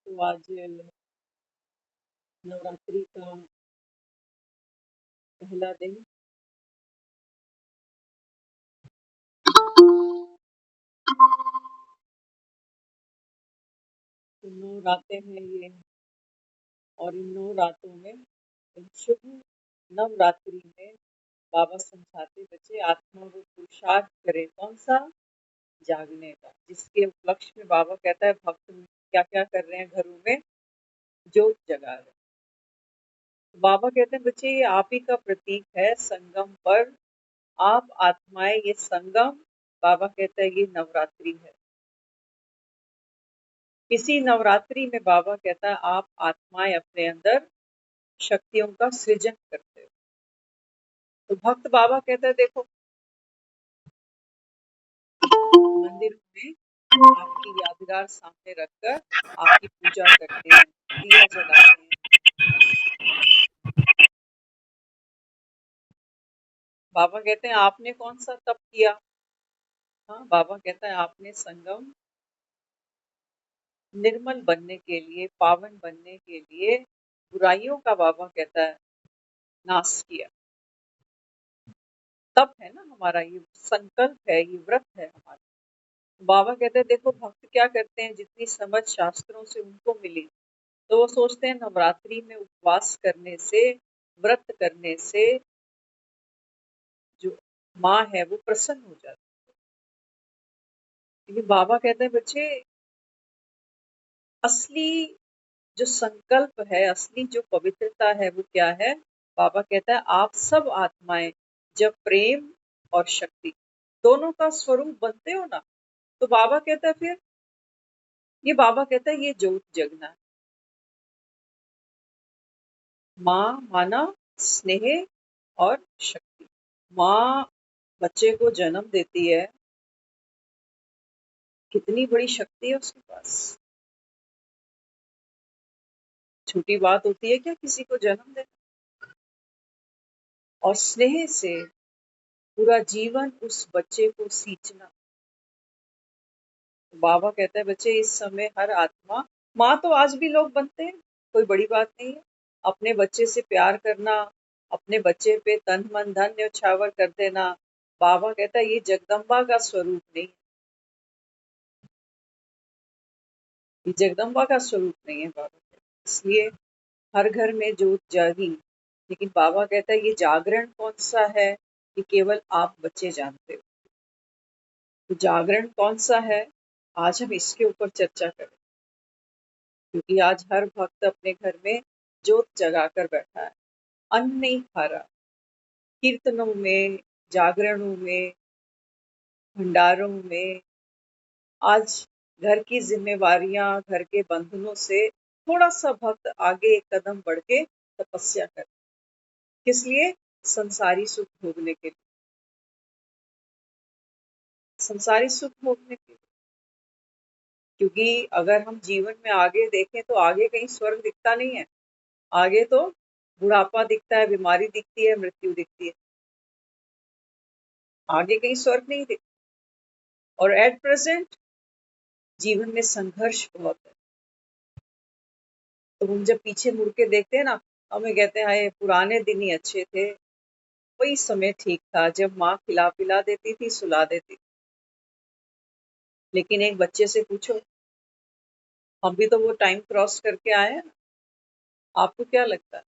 तो आज नवरात्रि का पहला दिन। तो 9 रातें हैं ये, और इन 9 रातों में इन शुभ नवरात्रि में बाबा समझाते बच्चे आत्मा वो पुरुषार्थ करे, कौन सा? जागने का। जिसके उपलक्ष्य में बाबा कहता है भक्त क्या क्या कर रहे हैं घरों में? ज्योत जगा रहे हैं। बाबा कहते हैं बच्चे ये आप ही का प्रतीक है संगम पर। आप आत्माएं ये संगम, बाबा कहता है ये नवरात्रि है। इसी नवरात्रि में बाबा कहता है आप आत्माएं अपने अंदर शक्तियों का सृजन करते हो। तो भक्त बाबा कहता है देखो मंदिर में आपकी यादगार सामने रखकर आपकी पूजा करते हैं, दिया जलाते हैं। बाबा कहते हैं आपने कौन सा तप किया? हाँ, बाबा कहता है आपने संगम निर्मल बनने के लिए, पावन बनने के लिए बुराइयों का बाबा कहता है नाश किया। तप है ना हमारा, ये संकल्प है, ये व्रत है हमारा। बाबा कहते हैं देखो भक्त क्या करते हैं, जितनी समझ शास्त्रों से उनको मिली तो वो सोचते हैं नवरात्रि में उपवास करने से, व्रत करने से जो माँ है वो प्रसन्न हो जाती है। लेकिन बाबा कहते हैं बच्चे असली जो संकल्प है, असली जो पवित्रता है वो क्या है? बाबा कहता है आप सब आत्माएं जब प्रेम और शक्ति दोनों का स्वरूप बनते हो ना, तो बाबा कहता है फिर ये, बाबा कहता है ये ज्योत जगना है। माँ माना स्नेह और शक्ति। माँ बच्चे को जन्म देती है, कितनी बड़ी शक्ति है उसके पास। छोटी बात होती है क्या किसी को जन्म देना? और स्नेह से पूरा जीवन उस बच्चे को सींचना। बाबा कहता है बच्चे इस समय हर आत्मा माँ तो आज भी लोग बनते हैं, कोई बड़ी बात नहीं है। अपने बच्चे से प्यार करना, अपने बच्चे पे तन मन धन न्यौछावर कर देना, बाबा कहता है ये जगदम्बा का स्वरूप नहीं है, ये जगदम्बा का स्वरूप नहीं है बाबा कहता है। इसलिए हर घर में जोत जागी, लेकिन बाबा कहता है ये जागरण कौन सा है, ये केवल आप बच्चे जानते हो। तो जागरण कौन सा है, आज हम इसके ऊपर चर्चा करें, क्योंकि आज हर भक्त अपने घर में जोत जगा कर बैठा है, अन्न नहीं खा रहा। कीर्तनों में, जागरणों में, भंडारों में आज घर की जिम्मेवारियां, घर के बंधनों से थोड़ा सा भक्त आगे एक कदम बढ़ के तपस्या कर, किस लिए? संसारी सुख भोगने के लिए, संसारी सुख भोगने के लिए। क्योंकि अगर हम जीवन में आगे देखें तो आगे कहीं स्वर्ग दिखता नहीं है, आगे तो बुढ़ापा दिखता है, बीमारी दिखती है, मृत्यु दिखती है, आगे कहीं स्वर्ग नहीं दिखता। और एट प्रेजेंट जीवन में संघर्ष बहुत है। तो हम जब पीछे मुड़ के देखते हैं ना, हमें कहते हैं हाय पुराने दिन ही अच्छे थे, वही समय ठीक था जब माँ खिला पिला देती थी, सुला देती थी। लेकिन एक बच्चे से पूछो, हम भी तो वो टाइम क्रॉस करके आए हैं ना, आपको क्या लगता है?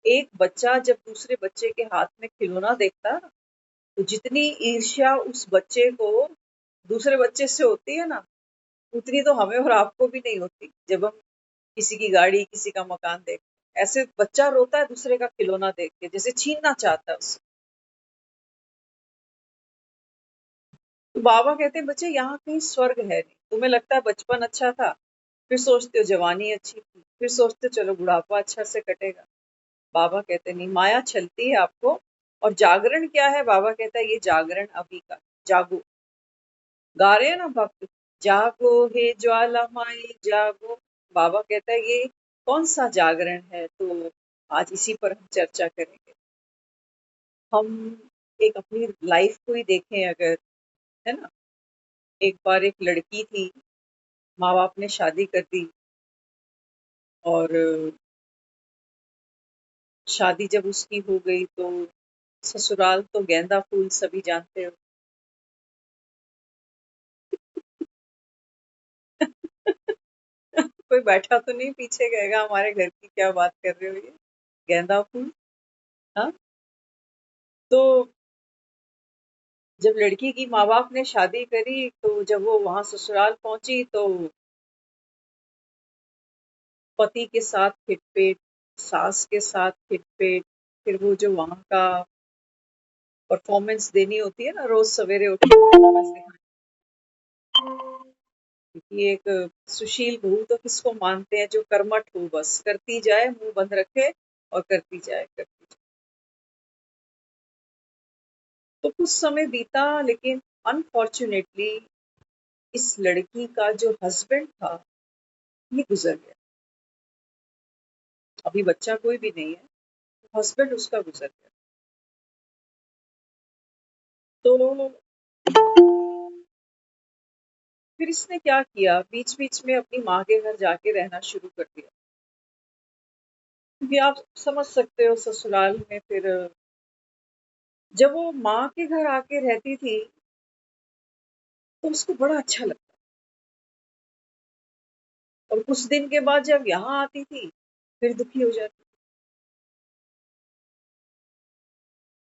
एक बच्चा जब दूसरे बच्चे के हाथ में खिलौना देखता है ना, तो जितनी ईर्ष्या उस बच्चे को दूसरे बच्चे से होती है ना, उतनी तो हमें और आपको भी नहीं होती जब हम किसी की गाड़ी, किसी का मकान देखते हैं। ऐसे बच्चा रोता है दूसरे का खिलौना देख के, जैसे छीनना चाहता है उससे। तो बाबा कहते हैं बच्चे यहाँ कहीं स्वर्ग है नहीं। तुम्हें लगता है बचपन अच्छा था, फिर सोचते हो जवानी अच्छी थी, फिर सोचते हो चलो बुढ़ापा अच्छा से कटेगा। बाबा कहते नहीं, माया छलती है आपको। और जागरण क्या है? बाबा कहता है ये जागरण अभी का, जागो। गा रहे हैं ना भक्त, जागो हे ज्वाला माई जागो। बाबा कहता है ये कौन सा जागरण है? तो आज इसी पर हम चर्चा करेंगे। हम एक अपनी लाइफ को ही देखें अगर, है ना, एक बार एक लड़की थी, माँ बाप ने शादी कर दी, और शादी जब उसकी हो गई तो ससुराल तो गेंदा फूल सभी जानते हो। कोई बैठा तो नहीं पीछे कहेगा हमारे घर की क्या बात कर रहे हो ये, गेंदा फूल। हाँ, तो जब लड़की की माँ बाप ने शादी करी तो जब वो वहां ससुराल पहुंची तो पति के साथ खिटपिट, सास के साथ खिटपिट, फिर वो जो वहां का परफॉर्मेंस देनी होती है ना, रोज सवेरे उठ के परफॉर्मेंस दिखानी, क्योंकि एक सुशील बहू तो किसको मानते हैं, जो कर्मठ हो, बस करती जाए, मुंह बंद रखे और करती जाए करती जाए। तो कुछ समय बीता, लेकिन अनफॉर्चुनेटली इस लड़की का जो हस्बैंड था ये गुजर गया। अभी बच्चा कोई भी नहीं है, हस्बैंड उसका गुजर गया। तो फिर इसने क्या किया, बीच बीच में अपनी माँ के घर जाके रहना शुरू कर दिया, क्योंकि आप समझ सकते हो ससुराल में फिर जब वो माँ के घर आके रहती थी तो उसको बड़ा अच्छा लगता, और कुछ दिन के बाद जब यहाँ आती थी फिर दुखी हो जाती।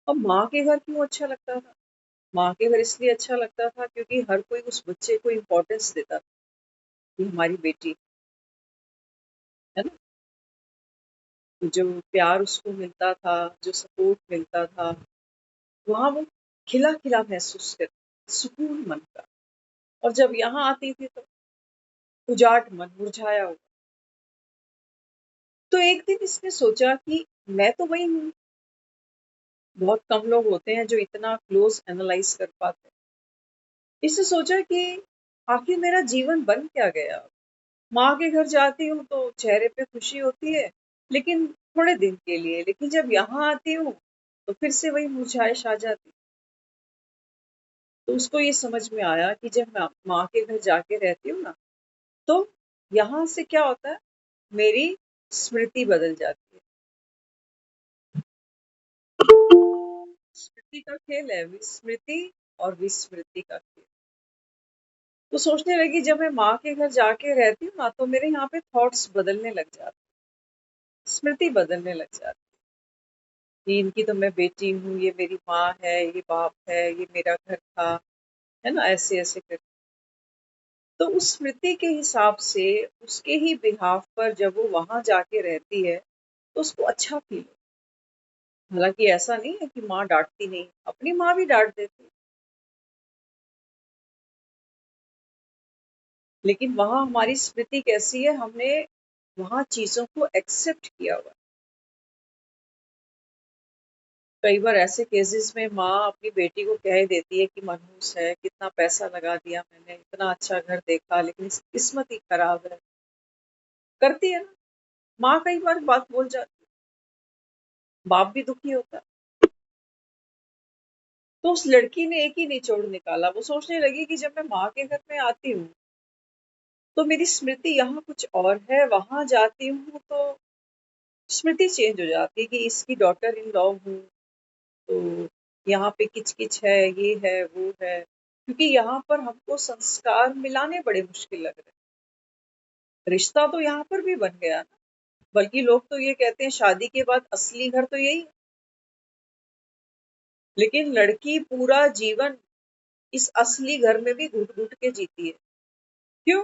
अब माँ के घर क्यों अच्छा लगता था? माँ के घर इसलिए अच्छा लगता था क्योंकि हर कोई उस बच्चे को इम्पोर्टेंस देता था कि हमारी बेटी है ना। तो जो प्यार उसको मिलता था, जो सपोर्ट मिलता था, वहाँ वो खिला खिला महसूस करती, सुकून मन का। और जब यहाँ आती थी तो उजाट मन, मुरझाया हुआ। तो एक दिन इसने सोचा कि मैं तो वही हूँ। बहुत कम लोग होते हैं जो इतना क्लोज एनालाइज कर पाते हैं। इसने सोचा कि आखिर मेरा जीवन बन क्या गया। माँ के घर जाती हूँ तो चेहरे पे खुशी होती है, लेकिन थोड़े दिन के लिए, लेकिन जब यहाँ आती हूँ तो फिर से वही मुरझाइश आ जाती। तो उसको ये समझ में आया कि जब मैं माँ के घर जाके रहती हूँ ना, तो यहाँ से क्या होता है, मेरी स्मृति बदल जाती है। स्मृति का खेल है, विस्मृति और विस्मृति का खेल। तो सोचने लगी जब मैं माँ के घर जाके रहती हूँ ना तो मेरे यहाँ पे थॉट्स बदलने लग जाते, स्मृति बदलने लग जाती कि इनकी तो मैं बेटी हूँ, ये मेरी माँ है, ये बाप है, ये मेरा घर था, है ना, ऐसे ऐसे कर। तो उस स्मृति के हिसाब से उसके ही बिहाफ पर जब वो वहां जाके रहती है तो उसको अच्छा फील। हालांकि ऐसा नहीं है कि माँ डांटती नहीं, अपनी माँ भी डांट देती, लेकिन वहां हमारी स्मृति कैसी है, हमने वहां चीजों को एक्सेप्ट किया हुआ। कई बार ऐसे केसेस में माँ अपनी बेटी को कह देती है कि मनहूस है, कितना पैसा लगा दिया मैंने, इतना अच्छा घर देखा, लेकिन इसकी किस्मत ही खराब है, करती है ना। माँ कई बार बात बोल जाती है, बाप भी दुखी होता है। तो उस लड़की ने एक ही निचोड़ निकाला, वो सोचने लगी कि जब मैं माँ के घर में आती हूँ तो मेरी स्मृति यहाँ कुछ और है, वहां जाती हूँ तो स्मृति चेंज हो जाती है कि इसकी डॉटर इन लॉ हूँ, तो यहाँ पे किच-किच है, ये है, वो है। क्योंकि यहाँ पर हमको संस्कार मिलाने बड़े मुश्किल लग रहे हैं। रिश्ता तो यहाँ पर भी बन गया ना, बल्कि लोग तो ये कहते हैं शादी के बाद असली घर तो यही है। लेकिन लड़की पूरा जीवन इस असली घर में भी घुट-घुट के जीती है। क्यों?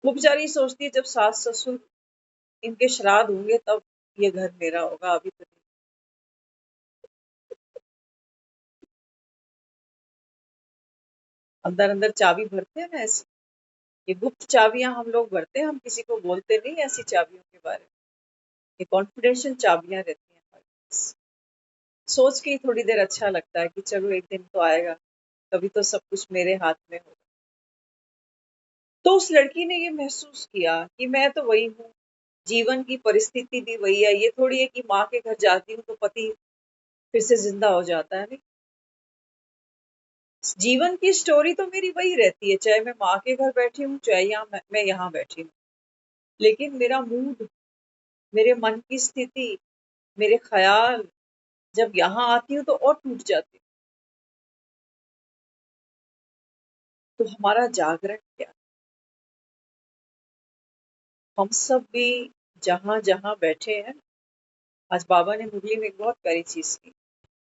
वो बेचारी सोचती है जब सास-ससुर इनके श्राद्ध होंगे तब ये घर मेरा होगा, अभी तो नहीं। अंदर-अंदर चाबी भरते हैं ना ऐसी, ये गुप्त चाबियाँ हम लोग भरते हैं, हम किसी को बोलते नहीं ऐसी चाबियों के बारे में। ये कॉन्फिडेंशियल चाबियाँ रहती हैं हमारे पास। सोच के ही थोड़ी देर अच्छा लगता है कि चलो एक दिन तो आएगा, कभी तो सब कुछ मेरे हाथ में होगा। तो उस लड़की ने ये महसूस किया कि मैं तो वही हूँ, जीवन की परिस्थिति भी वही है। ये थोड़ी है कि माँ के घर जाती हूँ तो पति फिर से ज़िंदा हो जाता है, नहीं। जीवन की स्टोरी तो मेरी वही रहती है, चाहे मैं माँ के घर बैठी हूँ, चाहे यहाँ मैं यहाँ बैठी हूँ। लेकिन मेरा मूड, मेरे मन की स्थिति, मेरे ख्याल जब यहाँ आती हूँ तो और टूट जाती हूँ। तो हमारा जागरण क्या? हम सब भी जहाँ जहाँ बैठे हैं, आज बाबा ने मुरली में एक बहुत प्यारी चीज की।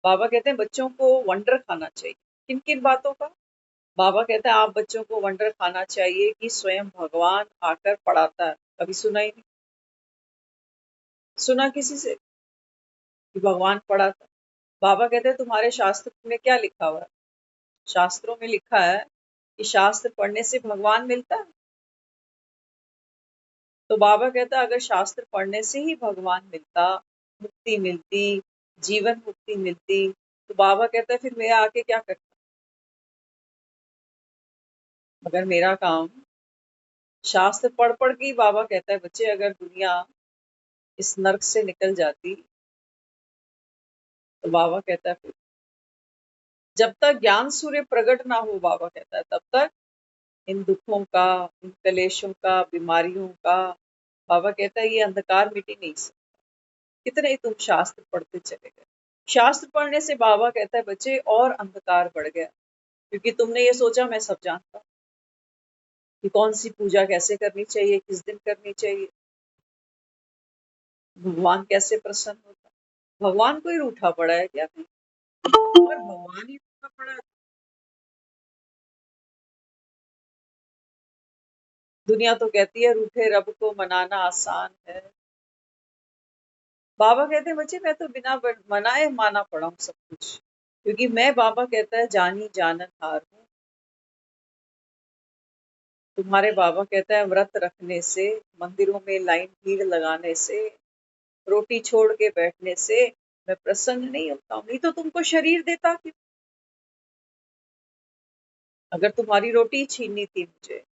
बाबा कहते हैं बच्चों को वंडर खाना चाहिए। किन किन बातों का? बाबा कहते हैं आप बच्चों को वंडर खाना चाहिए कि स्वयं भगवान आकर पढ़ाता है। कभी सुना ही नहीं? सुना किसी से कि भगवान पढ़ाता? बाबा कहते हैं तुम्हारे शास्त्र में क्या लिखा हुआ है? शास्त्रों में लिखा है कि शास्त्र पढ़ने से भगवान मिलता है। तो बाबा कहता अगर शास्त्र पढ़ने से ही भगवान मिलता, मुक्ति मिलती, जीवन मुक्ति मिलती, तो बाबा कहता है फिर मैं आके क्या करता? अगर मेरा काम शास्त्र पढ़ पढ़ के ही, बाबा कहता है बच्चे अगर दुनिया इस नर्क से निकल जाती, तो बाबा कहता है फिर जब तक ज्ञान सूर्य प्रकट ना हो, बाबा कहता है तब तक इन दुखों का, इन कलेशों का, बीमारियों का, बाबा कहता है ये अंधकार मिटी नहीं सकता। कितने ही तुम शास्त्र पढ़ते चले गए। शास्त्र पढ़ने से बाबा कहता है बच्चे और अंधकार बढ़ गया, क्योंकि तुमने ये सोचा मैं सब जानता हूँ कि कौन सी पूजा कैसे करनी चाहिए, किस दिन करनी चाहिए, भगवान कैसे प्रसन्न होता है। भगवान कोई रूठा पड़ा है क्या? नहीं। अगर भगवान ही रूठा पड़ा है, दुनिया तो कहती है रूठे रब को मनाना आसान है। बाबा कहते हैं बच्चे मैं तो बिना मनाए माना पड़ा हूँ सब कुछ, क्योंकि मैं, बाबा कहता है, जानी जानन हार हूँ। तुम्हारे बाबा कहता है व्रत रखने से, मंदिरों में लाइन भीड़ लगाने से, रोटी छोड़ के बैठने से मैं प्रसन्न नहीं होता हूँ। नहीं तो तुमको शरीर देता क्यों? अगर तुम्हारी रोटी छीननी थी, मुझे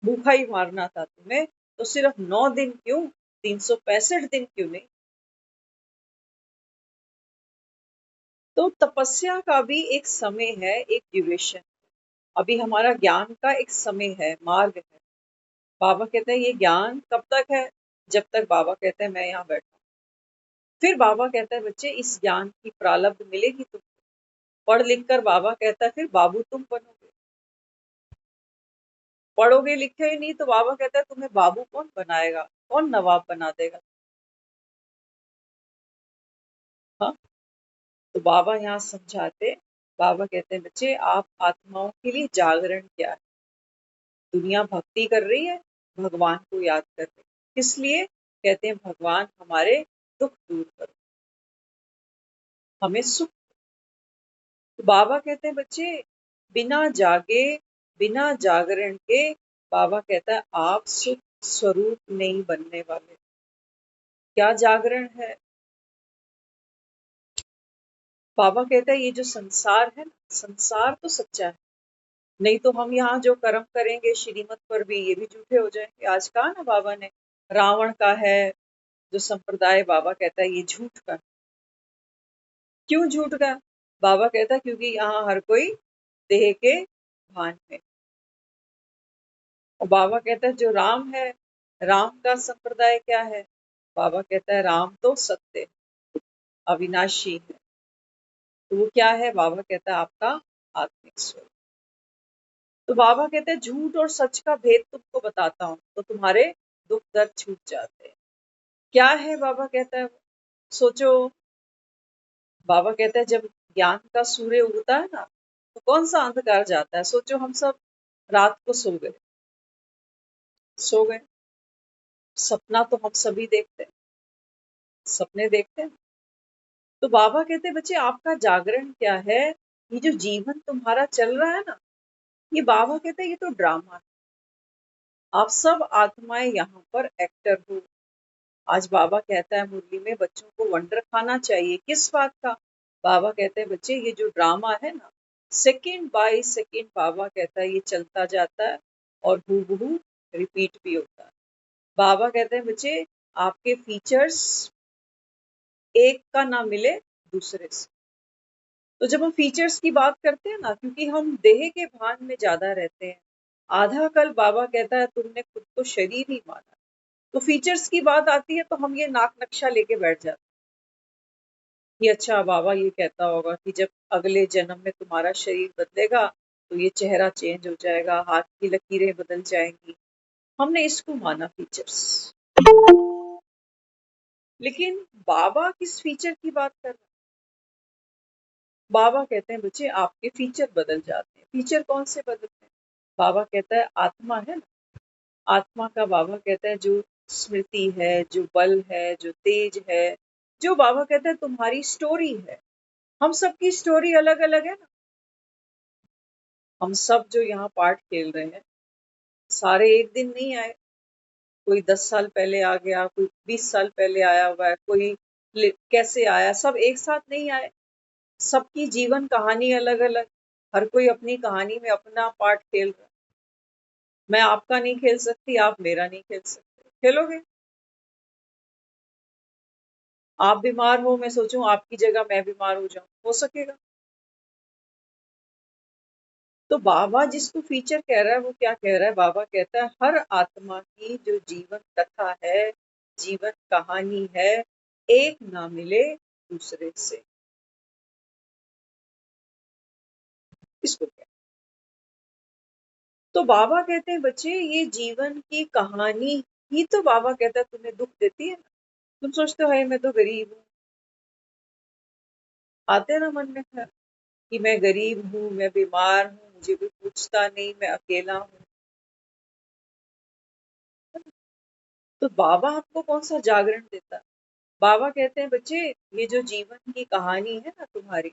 भूखा ही मारना था तुम्हें, तो सिर्फ 9 दिन क्यों, 365 दिन क्यों नहीं? तो तपस्या का भी एक समय है, एक ड्यूरेशन। अभी हमारा ज्ञान का एक समय है, मार्ग है। बाबा कहते हैं ये ज्ञान कब तक है? जब तक, बाबा कहते हैं, मैं यहाँ बैठा हूँ। फिर बाबा कहता है बच्चे इस ज्ञान की प्रारब्ध मिलेगी तुमको, पढ़ लिख कर, बाबा कहता है फिर बाबू तुम बनोगे। पढ़ोगे लिखे ही नहीं तो बाबा कहता है तुम्हें बाबू कौन बनाएगा, कौन नवाब बना देगा? हाँ। तो बाबा यहाँ समझाते, बाबा कहते हैं बच्चे आप आत्माओं के लिए जागरण क्या है? दुनिया भक्ति कर रही है, भगवान को याद कर रही है। किस लिए? कहते हैं भगवान हमारे दुख दूर करो, हमें सुख। तो बाबा कहते हैं बच्चे बिना जागे, बिना जागरण के, बाबा कहता है आप सुख स्वरूप नहीं बनने वाले। क्या जागरण है? बाबा कहता है ये जो संसार है ना, संसार तो सच्चा है, नहीं तो हम यहाँ जो कर्म करेंगे श्रीमत पर भी, ये भी झूठे हो जाएंगे। आज कहा ना बाबा ने, रावण का है जो संप्रदाय, बाबा कहता है ये झूठ का। क्यों झूठ का? बाबा कहता है क्योंकि यहाँ हर कोई देह के भान में। और बाबा कहता है जो राम है, राम का संप्रदाय क्या है? बाबा कहता है राम तो सत्य है, अविनाशी है। तो वो क्या है? बाबा कहता है आपका आत्मिक स्वरूप। तो बाबा कहते हैं झूठ और सच का भेद तुमको बताता हूँ, तो तुम्हारे दुख दर्द छूट जाते हैं। क्या है? बाबा कहता है सोचो। बाबा कहता है जब ज्ञान का सूर्य उगता है ना, तो कौन सा अंधकार जाता है? सोचो हम सब रात को सो गए, सो गए, सपना तो हम सभी देखते हैं, सपने देखते हैं। तो बाबा कहते हैं बच्चे आपका जागरण क्या है? ये जो जीवन तुम्हारा चल रहा है ना, ये बाबा कहते हैं ये तो ड्रामा है। आप सब आत्माएं यहाँ पर एक्टर हो। आज बाबा कहता है मुरली में बच्चों को वंडर खाना चाहिए। किस बात का? बाबा कहते हैं बच्चे ये जो ड्रामा है ना, सेकंड बाय सेकंड, बाबा कहता है ये चलता जाता है और हूबहू रिपीट भी होता है। बाबा कहते हैं बच्चे आपके फीचर्स एक का ना मिले दूसरे से। तो जब हम फीचर्स की बात करते हैं ना, क्योंकि हम देह के भान में ज्यादा रहते हैं, आधा कल बाबा कहता है तुमने खुद को शरीर ही माना। तो फीचर्स की बात आती है तो हम ये नाक नक्शा लेके बैठ जाते हैं कि अच्छा बाबा ये कहता होगा कि जब अगले जन्म में तुम्हारा शरीर बदलेगा तो ये चेहरा चेंज हो जाएगा, हाथ की लकीरें बदल जाएंगी। हमने इसको माना फीचर्स। लेकिन बाबा किस फीचर की बात कर रहे हैं? बाबा कहते हैं बच्चे आपके फीचर बदल जाते हैं। फीचर कौन से बदलते हैं? बाबा कहता है आत्मा है ना, आत्मा का बाबा कहता है जो स्मृति है, जो बल है, जो तेज है, जो बाबा कहता है तुम्हारी स्टोरी है। हम सबकी स्टोरी अलग अलग है ना। हम सब जो यहाँ पार्ट खेल रहे हैं सारे एक दिन नहीं आए। कोई 10 साल पहले आ गया, कोई 20 साल पहले आया हुआ है, कोई कैसे आया, सब एक साथ नहीं आए। सबकी जीवन कहानी अलग अलग। हर कोई अपनी कहानी में अपना पार्ट खेल रहा है। मैं आपका नहीं खेल सकती, आप मेरा नहीं खेल सकते। खेलोगे? आप बीमार हो, मैं सोचूं आपकी जगह मैं बीमार हो जाऊं, हो सकेगा? तो बाबा जिसको फीचर कह रहा है वो क्या कह रहा है? बाबा कहता है हर आत्मा की जो जीवन कथा है, जीवन कहानी है, एक ना मिले दूसरे से। इसको क्या? तो बाबा कहते हैं बच्चे ये जीवन की कहानी ही तो बाबा कहता है तुम्हें दुख देती है ना। तुम सोचते हो हाय मैं तो गरीब हूँ, आते हैं ना मन में ख्याल कि मैं गरीब हूँ, मैं बीमार हूँ, मुझे कोई पूछता नहीं, मैं अकेला हूँ। तो बाबा आपको कौन सा जागरण देता है? बाबा कहते हैं बच्चे ये जो जीवन की कहानी है ना तुम्हारी,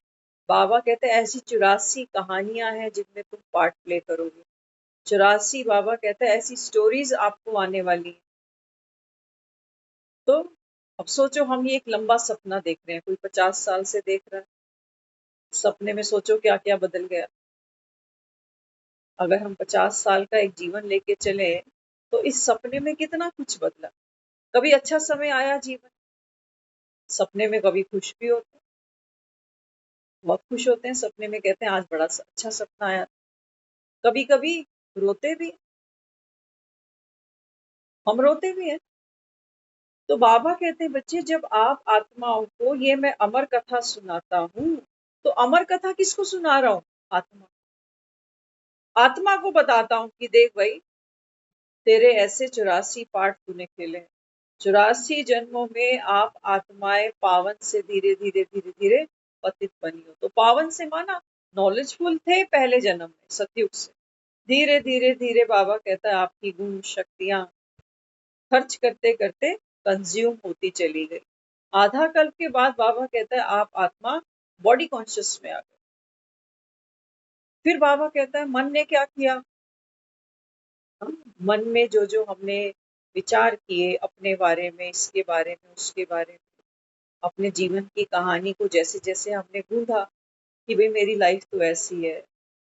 बाबा कहते हैं ऐसी 84 कहानियां हैं जिनमें तुम पार्ट प्ले करोगे। 84 बाबा कहता है ऐसी स्टोरीज आपको आने वाली हैं। तो अब सोचो हम ये एक लंबा सपना देख रहे हैं, कोई 50 साल से देख रहा है। सपने में सोचो क्या क्या बदल गया। अगर हम 50 साल का एक जीवन लेके चले तो इस सपने में कितना कुछ बदला। कभी अच्छा समय आया जीवन, सपने में कभी खुश भी होते हैं, बहुत खुश होते हैं सपने में, कहते हैं आज बड़ा अच्छा सपना आया। कभी कभी रोते भी, हम रोते भी हैं। तो बाबा कहते हैं बच्चे जब आप आत्माओं को ये मैं अमर कथा सुनाता हूँ, तो अमर कथा किसको सुना रहा हूँ? आत्मा। आत्मा को बताता हूँ कि देख भाई तेरे ऐसे 84 पार्ट तूने खेले हैं। 84 जन्मों में आप आत्माएं पावन से धीरे धीरे धीरे धीरे पतित बनी हो। तो पावन से माना नॉलेजफुल थे पहले जन्म में सतयुग से, धीरे धीरे धीरे बाबा कहता है आपकी गुण शक्तियां खर्च करते करते कंज्यूम होती चली गई। आधा कल्प के बाद बाबा कहता है आप आत्मा बॉडी कॉन्शियस में आ गए। फिर बाबा कहता है मन ने क्या किया? मन में जो जो हमने विचार किए अपने बारे में, इसके बारे में, उसके बारे में, अपने जीवन की कहानी को जैसे जैसे हमने गूंथा कि भाई मेरी लाइफ तो ऐसी है,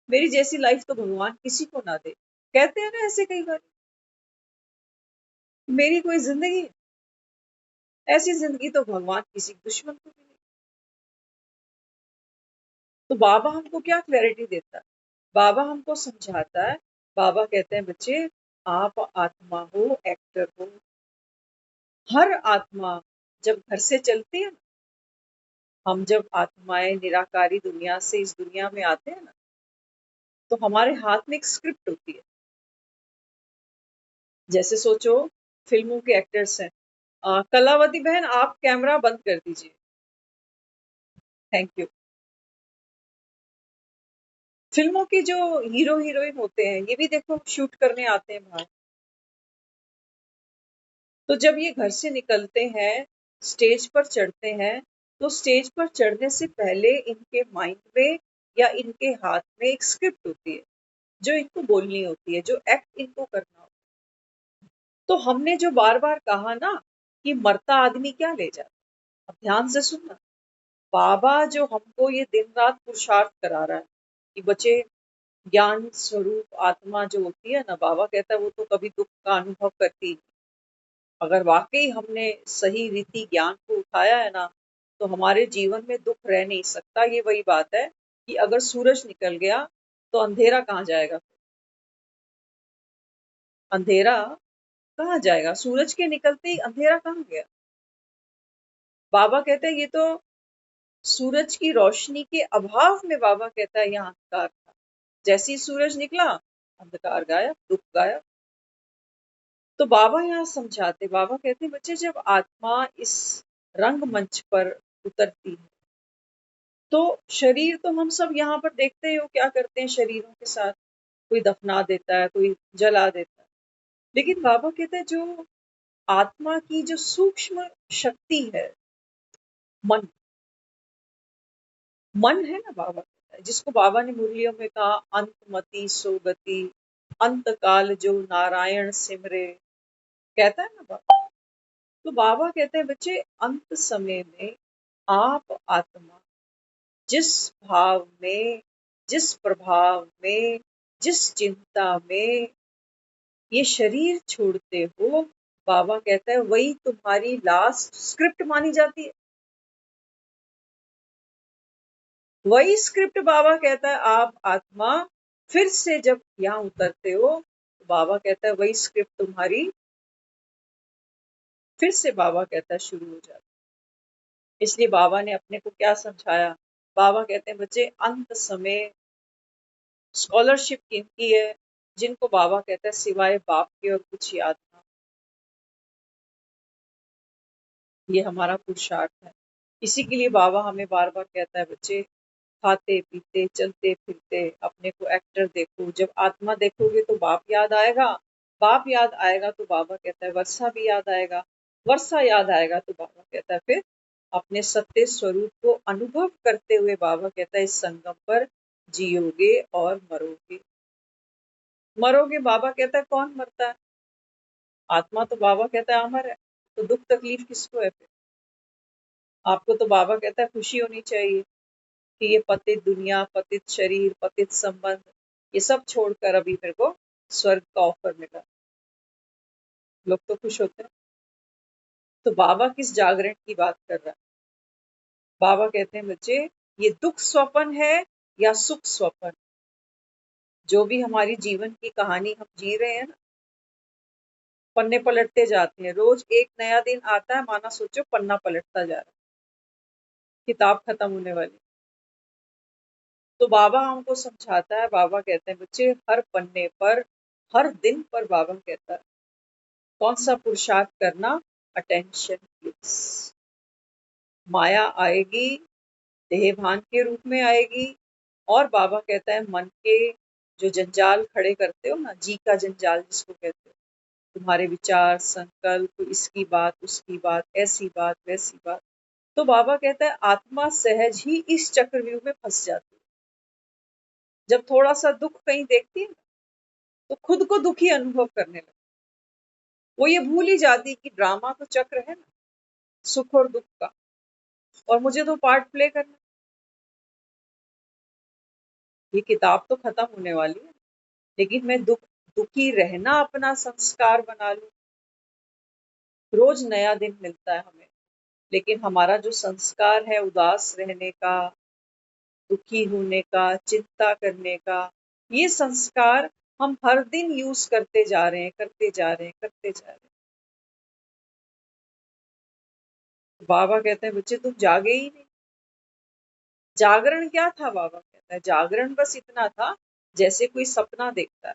मेरी जैसी लाइफ तो भगवान किसी को ना दे। कहते हैं ना ऐसे कई बार, मेरी कोई जिंदगी है, ऐसी जिंदगी तो भगवान किसी दुश्मन को भी नहीं। तो बाबा हमको क्या क्लैरिटी देता है? बाबा हमको समझाता है। बाबा कहते हैं बच्चे आप आत्मा हो, एक्टर हो। हर आत्मा जब घर से चलती है ना, हम जब आत्माएं निराकारी दुनिया से इस दुनिया में आते हैं ना, तो हमारे हाथ में एक स्क्रिप्ट होती है। जैसे सोचो फिल्मों के एक्टर्स हैं। कलावती बहन आप कैमरा बंद कर दीजिए, थैंक यू। फिल्मों के जो हीरो हीरोइन होते हैं ये भी देखो शूट करने आते हैं बाहर। तो जब ये घर से निकलते हैं, स्टेज पर चढ़ते हैं, तो स्टेज पर चढ़ने से पहले इनके माइंड में या इनके हाथ में एक स्क्रिप्ट होती है जो इनको बोलनी होती है, जो एक्ट इनको करना होता है। तो हमने जो बार बार कहा ना कि मरता आदमी क्या ले जाता, अब ध्यान से सुनना। बाबा जो हमको ये दिन रात पुरुषार्थ करा रहा है कि बच्चे ज्ञान स्वरूप आत्मा जो होती है ना, बाबा कहता है वो तो कभी दुख का अनुभव करती नहीं। अगर वाकई हमने सही रीति ज्ञान को उठाया है ना, तो हमारे जीवन में दुख रह नहीं सकता। ये वही बात है कि अगर सूरज निकल गया तो अंधेरा कहाँ जाएगा? अंधेरा कहाँ जाएगा? सूरज के निकलते ही अंधेरा कहाँ गया? बाबा कहते हैं ये तो सूरज की रोशनी के अभाव में, बाबा कहता है यहाँ अंधकार था। जैसे ही सूरज निकला, अंधकार गायब, दुख गायब। तो बाबा यहाँ समझाते, बाबा कहते हैं बच्चे जब आत्मा इस रंगमंच पर उतरती है तो शरीर तो हम सब यहाँ पर देखते हो क्या करते हैं शरीरों के साथ, कोई दफना देता है, कोई जला देता है। लेकिन बाबा कहते हैं जो आत्मा की जो सूक्ष्म शक्ति है, मन, मन है ना, बाबा कहता है, जिसको बाबा ने मुरलियों में कहा अंतमति सोगति, अंत काल जो नारायण सिमरे, कहता है ना बाबा। तो बाबा कहते हैं बच्चे अंत समय में आप आत्मा जिस भाव में, जिस प्रभाव में, जिस चिंता में ये शरीर छोड़ते हो, बाबा कहता है वही तुम्हारी लास्ट स्क्रिप्ट मानी जाती है। वही स्क्रिप्ट बाबा कहता है आप आत्मा फिर से जब यहाँ उतरते हो तो बाबा कहता है वही स्क्रिप्ट तुम्हारी फिर से, बाबा कहता है, शुरू हो जाती है। इसलिए बाबा ने अपने को क्या समझाया? बाबा कहते हैं बच्चे अंत समय स्कॉलरशिप किनकी है? जिनको बाबा कहता है सिवाय बाप के और कुछ याद ना। ये हमारा पुरुषार्थ है। इसी के लिए बाबा हमें बार बार कहता है बच्चे खाते पीते चलते फिरते अपने को एक्टर देखो। जब आत्मा देखोगे तो बाप याद आएगा, बाप याद आएगा तो बाबा कहता है वर्षा भी याद आएगा, वर्षा याद आएगा तो बाबा कहता है फिर अपने सत्य स्वरूप को अनुभव करते हुए बाबा कहता है इस संगम पर जियोगे और मरोगे। मरोगे, बाबा कहता है कौन मरता है? आत्मा तो बाबा कहता है अमर है। तो दुख तकलीफ किसको है फिर? आपको तो बाबा कहता है खुशी होनी चाहिए कि ये पतित दुनिया, पतित शरीर, पतित संबंध, ये सब छोड़कर अभी मेरे को स्वर्ग का ऑफर मिला। लोग तो खुश होते हैं। तो बाबा किस जागरण की बात कर रहा है? बाबा कहते हैं बच्चे ये दुख स्वप्न है या सुख स्वप्न? जो भी हमारी जीवन की कहानी हम जी रहे हैं ना, पन्ने पलटते जाते हैं, रोज एक नया दिन आता है, माना सोचो पन्ना पलटता जा रहा है, किताब खत्म होने वाली। तो बाबा हमको समझाता है, बाबा कहते हैं बच्चे हर पन्ने पर, हर दिन पर बाबा कहता है कौन सा पुरुषार्थ करना? Attention please. माया आएगी, देह भान के रूप में आएगी, और बाबा कहता है मन के जो जंजाल खड़े करते हो ना, जी का जंजाल जिसको कहते हो, तुम्हारे विचार संकल्प, इसकी बात उसकी बात, ऐसी बात वैसी बात। तो बाबा कहता है आत्मा सहज ही इस चक्रव्यूह में फंस जाती है। जब थोड़ा सा दुख कहीं देखती है ना, तो खुद को दुखी अनुभव करने लगती। वो ये भूल ही जाती कि ड्रामा तो चक्र है ना, सुख और दुख का, और मुझे तो पार्ट प्ले करना। ये किताब तो खत्म होने वाली है, लेकिन मैं दुखी रहना अपना संस्कार बना लूं। रोज नया दिन मिलता है हमें, लेकिन हमारा जो संस्कार है उदास रहने का, दुखी होने का, चिंता करने का, ये संस्कार हम हर दिन यूज करते जा रहे हैं, करते जा रहे हैं, करते जा रहे हैं। बाबा कहते हैं बच्चे तुम जागे ही नहीं। जागरण क्या था? बाबा कहता है जागरण बस इतना था जैसे कोई सपना देखता है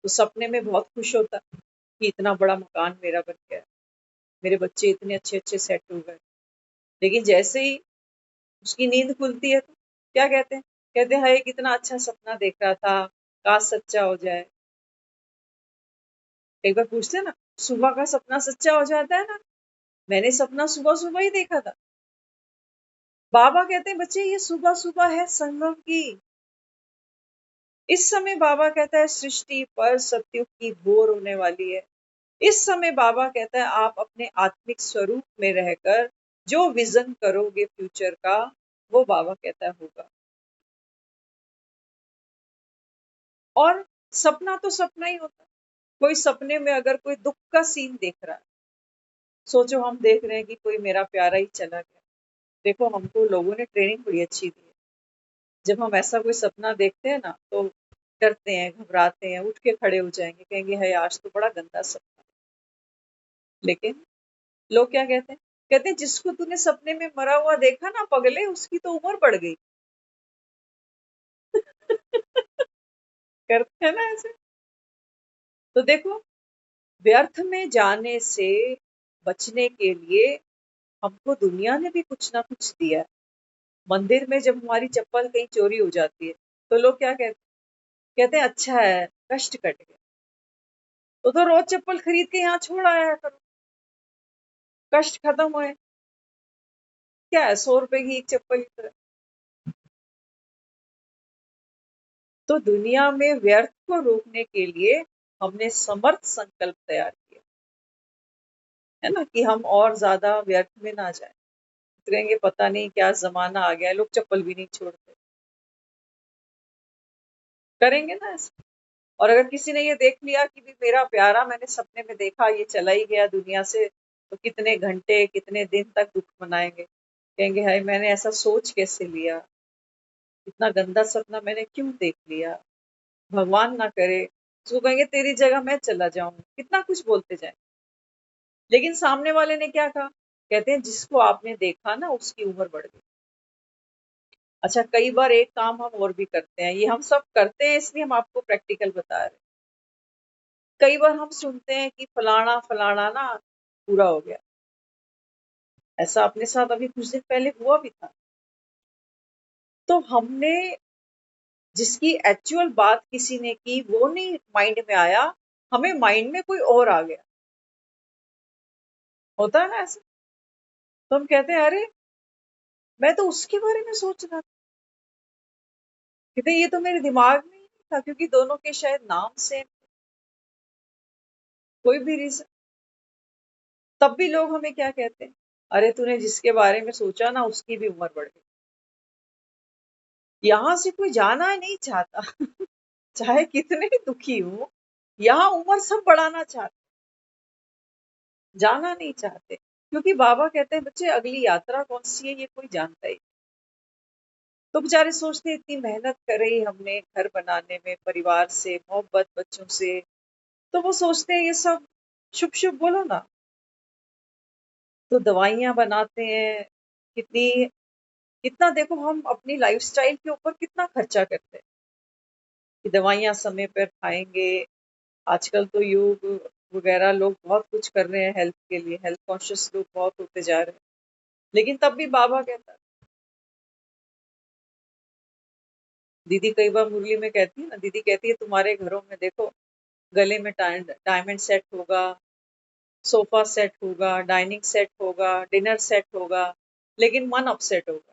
तो सपने में बहुत खुश होता है कि इतना बड़ा मकान मेरा बन गया, मेरे बच्चे इतने अच्छे अच्छे सेट हो गए। लेकिन जैसे ही उसकी नींद खुलती है तो क्या कहते हैं? कहते हैं हाय कितना अच्छा सपना देख रहा था, काश सच्चा हो जाए। एक बार पूछते हैं ना, सुबह का सपना सच्चा हो जाता है ना? मैंने सपना सुबह सुबह ही देखा था। बाबा कहते हैं बच्चे ये सुबह सुबह है संगम की। इस समय बाबा कहता है सृष्टि पर सत्युग की घोर होने वाली है। इस समय बाबा कहता है आप अपने आत्मिक स्वरूप में रहकर जो विजन करोगे फ्यूचर का, वो बाबा कहता है होगा। और सपना तो सपना ही होता है। कोई सपने में अगर कोई दुख का सीन देख रहा है, सोचो हम देख रहे हैं कि कोई मेरा प्यारा ही चला गया। देखो हमको लोगों ने ट्रेनिंग बड़ी अच्छी दी है। जब हम ऐसा कोई सपना देखते हैं ना, तो डरते हैं, घबराते हैं, उठ के खड़े हो जाएंगे, कहेंगे हाय आज तो बड़ा गंदा सपना। लेकिन लोग क्या कहते हैं? कहते हैं जिसको तूने सपने में मरा हुआ देखा ना पगले, उसकी तो उम्र बढ़ गई। करते हैं ना ऐसे। तो देखो, व्यर्थ में जाने से बचने के लिए हमको दुनिया ने भी कुछ ना कुछ दिया है। मंदिर में जब हमारी चप्पल कहीं चोरी हो जाती है, तो लोग क्या कहते हैं? कहते हैं अच्छा है, कष्ट कट गया। तो रोज चप्पल खरीद के यहाँ छोड़ आया करो, कष्ट खत्म हुए। क्या है, 100 रुपए की एक चप्पल की तरह। तो दुनिया में व्यर्थ को रोकने के लिए हमने समर्थ संकल्प तैयार किया है ना, कि हम और ज्यादा व्यर्थ में ना जाए। तो कहेंगे पता नहीं क्या जमाना आ गया है, लोग चप्पल भी नहीं छोड़ते। करेंगे ना ऐसे। और अगर किसी ने ये देख लिया कि भी मेरा प्यारा मैंने सपने में देखा ये चला ही गया दुनिया से, तो कितने घंटे कितने दिन तक दुख मनाएंगे। कहेंगे हाय मैंने ऐसा सोच कैसे लिया, इतना गंदा सपना मैंने क्यों देख लिया, भगवान ना करे। उसको कहेंगे तेरी जगह मैं चला जाऊं, कितना कुछ बोलते जाए। लेकिन सामने वाले ने क्या कहा? कहते हैं जिसको आपने देखा ना उसकी उम्र बढ़ गई। अच्छा, कई बार एक काम हम और भी करते हैं, ये हम सब करते हैं इसलिए हम आपको प्रैक्टिकल बता रहे हैं। कई बार हम सुनते हैं कि फलाना फलाना ना पूरा हो गया। ऐसा अपने साथ अभी कुछ दिन पहले हुआ भी था। तो हमने जिसकी एक्चुअल बात किसी ने की वो नहीं माइंड में आया, हमें माइंड में कोई और आ गया। होता है ना ऐसा। तो हम कहते हैं अरे मैं तो उसके बारे में सोच रहा था। कहते ये तो मेरे दिमाग में ही नहीं था, क्योंकि दोनों के शायद नाम सेम, कोई भी रीजन। तब भी लोग हमें क्या कहते हैं? अरे तूने जिसके बारे में सोचा ना उसकी भी उम्र बढ़ गई। यहाँ से कोई जाना नहीं चाहता। चाहे कितने ही दुखी हो, यहाँ उम्र सब बढ़ाना चाहते, जाना नहीं चाहते। क्योंकि बाबा कहते हैं बच्चे अगली यात्रा कौन सी है ये कोई जानता ही। तो बेचारे सोचते हैं इतनी मेहनत करी हमने घर बनाने में, परिवार से मोहब्बत, बच्चों से, तो वो सोचते हैं ये सब शुभ शुभ बोलो ना। तो दवाइयां बनाते हैं, कितनी कितना देखो हम अपनी लाइफस्टाइल के ऊपर कितना खर्चा करते हैं कि दवाइयां समय पर खाएंगे। आजकल तो योग वगैरह लोग बहुत कुछ कर रहे हैं हेल्थ के लिए, हेल्थ कॉन्शियस लोग बहुत होते जा रहे हैं। लेकिन तब भी बाबा कहता है, दीदी कई बार मुरली में कहती है ना, दीदी कहती है तुम्हारे घरों में देखो गले में डायमंड सेट होगा, सोफा सेट होगा, डाइनिंग सेट होगा, डिनर सेट होगा, लेकिन मन अपसेट होगा।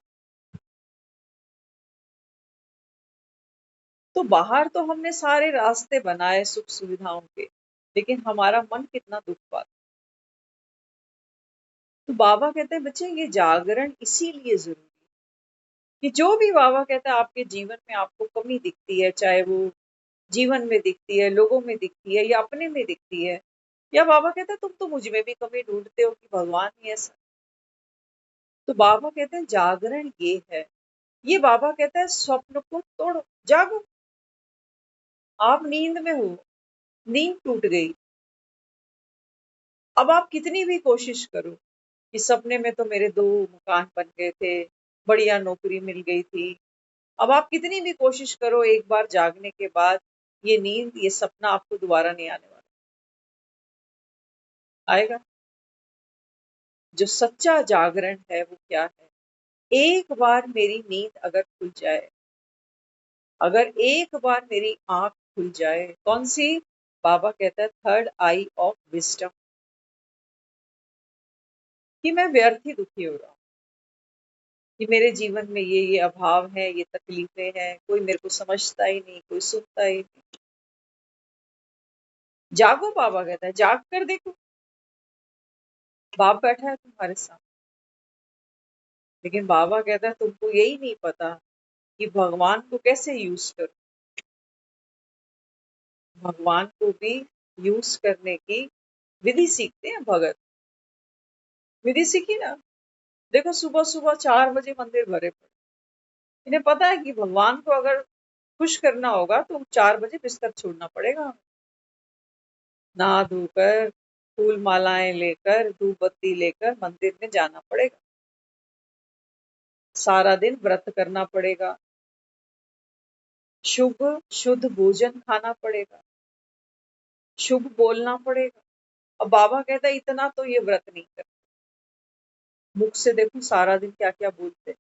तो बाहर तो हमने सारे रास्ते बनाए सुख सुविधाओं के, लेकिन हमारा मन कितना दुख पाता। तो बाबा कहते हैं बच्चे ये जागरण इसीलिए जरूरी है कि जो भी बाबा कहता है आपके जीवन में आपको कमी दिखती है, चाहे वो जीवन में दिखती है, लोगों में दिखती है, या अपने में दिखती है, या बाबा कहता है तुम तो मुझ में भी कमी ढूंढते हो कि भगवान ही ऐसा। तो बाबा कहते हैं जागरण ये है। ये बाबा कहता है स्वप्न को तोड़ो, जागो। आप नींद में हो, नींद टूट गई, अब आप कितनी भी कोशिश करो कि सपने में तो मेरे 2 मकान बन गए थे, बढ़िया नौकरी मिल गई थी। अब आप कितनी भी कोशिश करो, एक बार जागने के बाद ये नींद, ये सपना आपको दोबारा नहीं आने वाला। आएगा। जो सच्चा जागरण है वो क्या है? एक बार मेरी नींद अगर खुल जाए, अगर एक बार मेरी आंख खुल जाए, कौन सी? बाबा कहता है थर्ड आई ऑफ विजडम, कि मैं व्यर्थ ही दुखी हो रहा हूँ, कि मेरे जीवन में ये अभाव है, ये तकलीफें हैं, कोई मेरे को समझता ही नहीं, कोई सुनता ही नहीं। जागो, बाबा कहता है जाग कर देखो। बाप बैठा है तुम्हारे साथ, लेकिन बाबा कहता है तुमको यही नहीं पता कि भगवान को कैसे यूज करो। भगवान को भी यूज करने की विधि सीखते हैं भगत। विधि सीखी ना। देखो सुबह सुबह 4 बजे मंदिर भरे पड़े। इन्हें पता है कि भगवान को अगर खुश करना होगा तो 4 बजे बिस्तर छोड़ना पड़ेगा। नहा धोकर, फूल मालाएं लेकर, धूप बत्ती लेकर मंदिर में जाना पड़ेगा। सारा दिन व्रत करना पड़ेगा। शुभ शुद्ध भोजन खाना पड़ेगा। शुभ बोलना पड़ेगा। अब बाबा कहता है इतना तो ये व्रत नहीं कर। मुख से देखो सारा दिन क्या क्या बोलते हैं।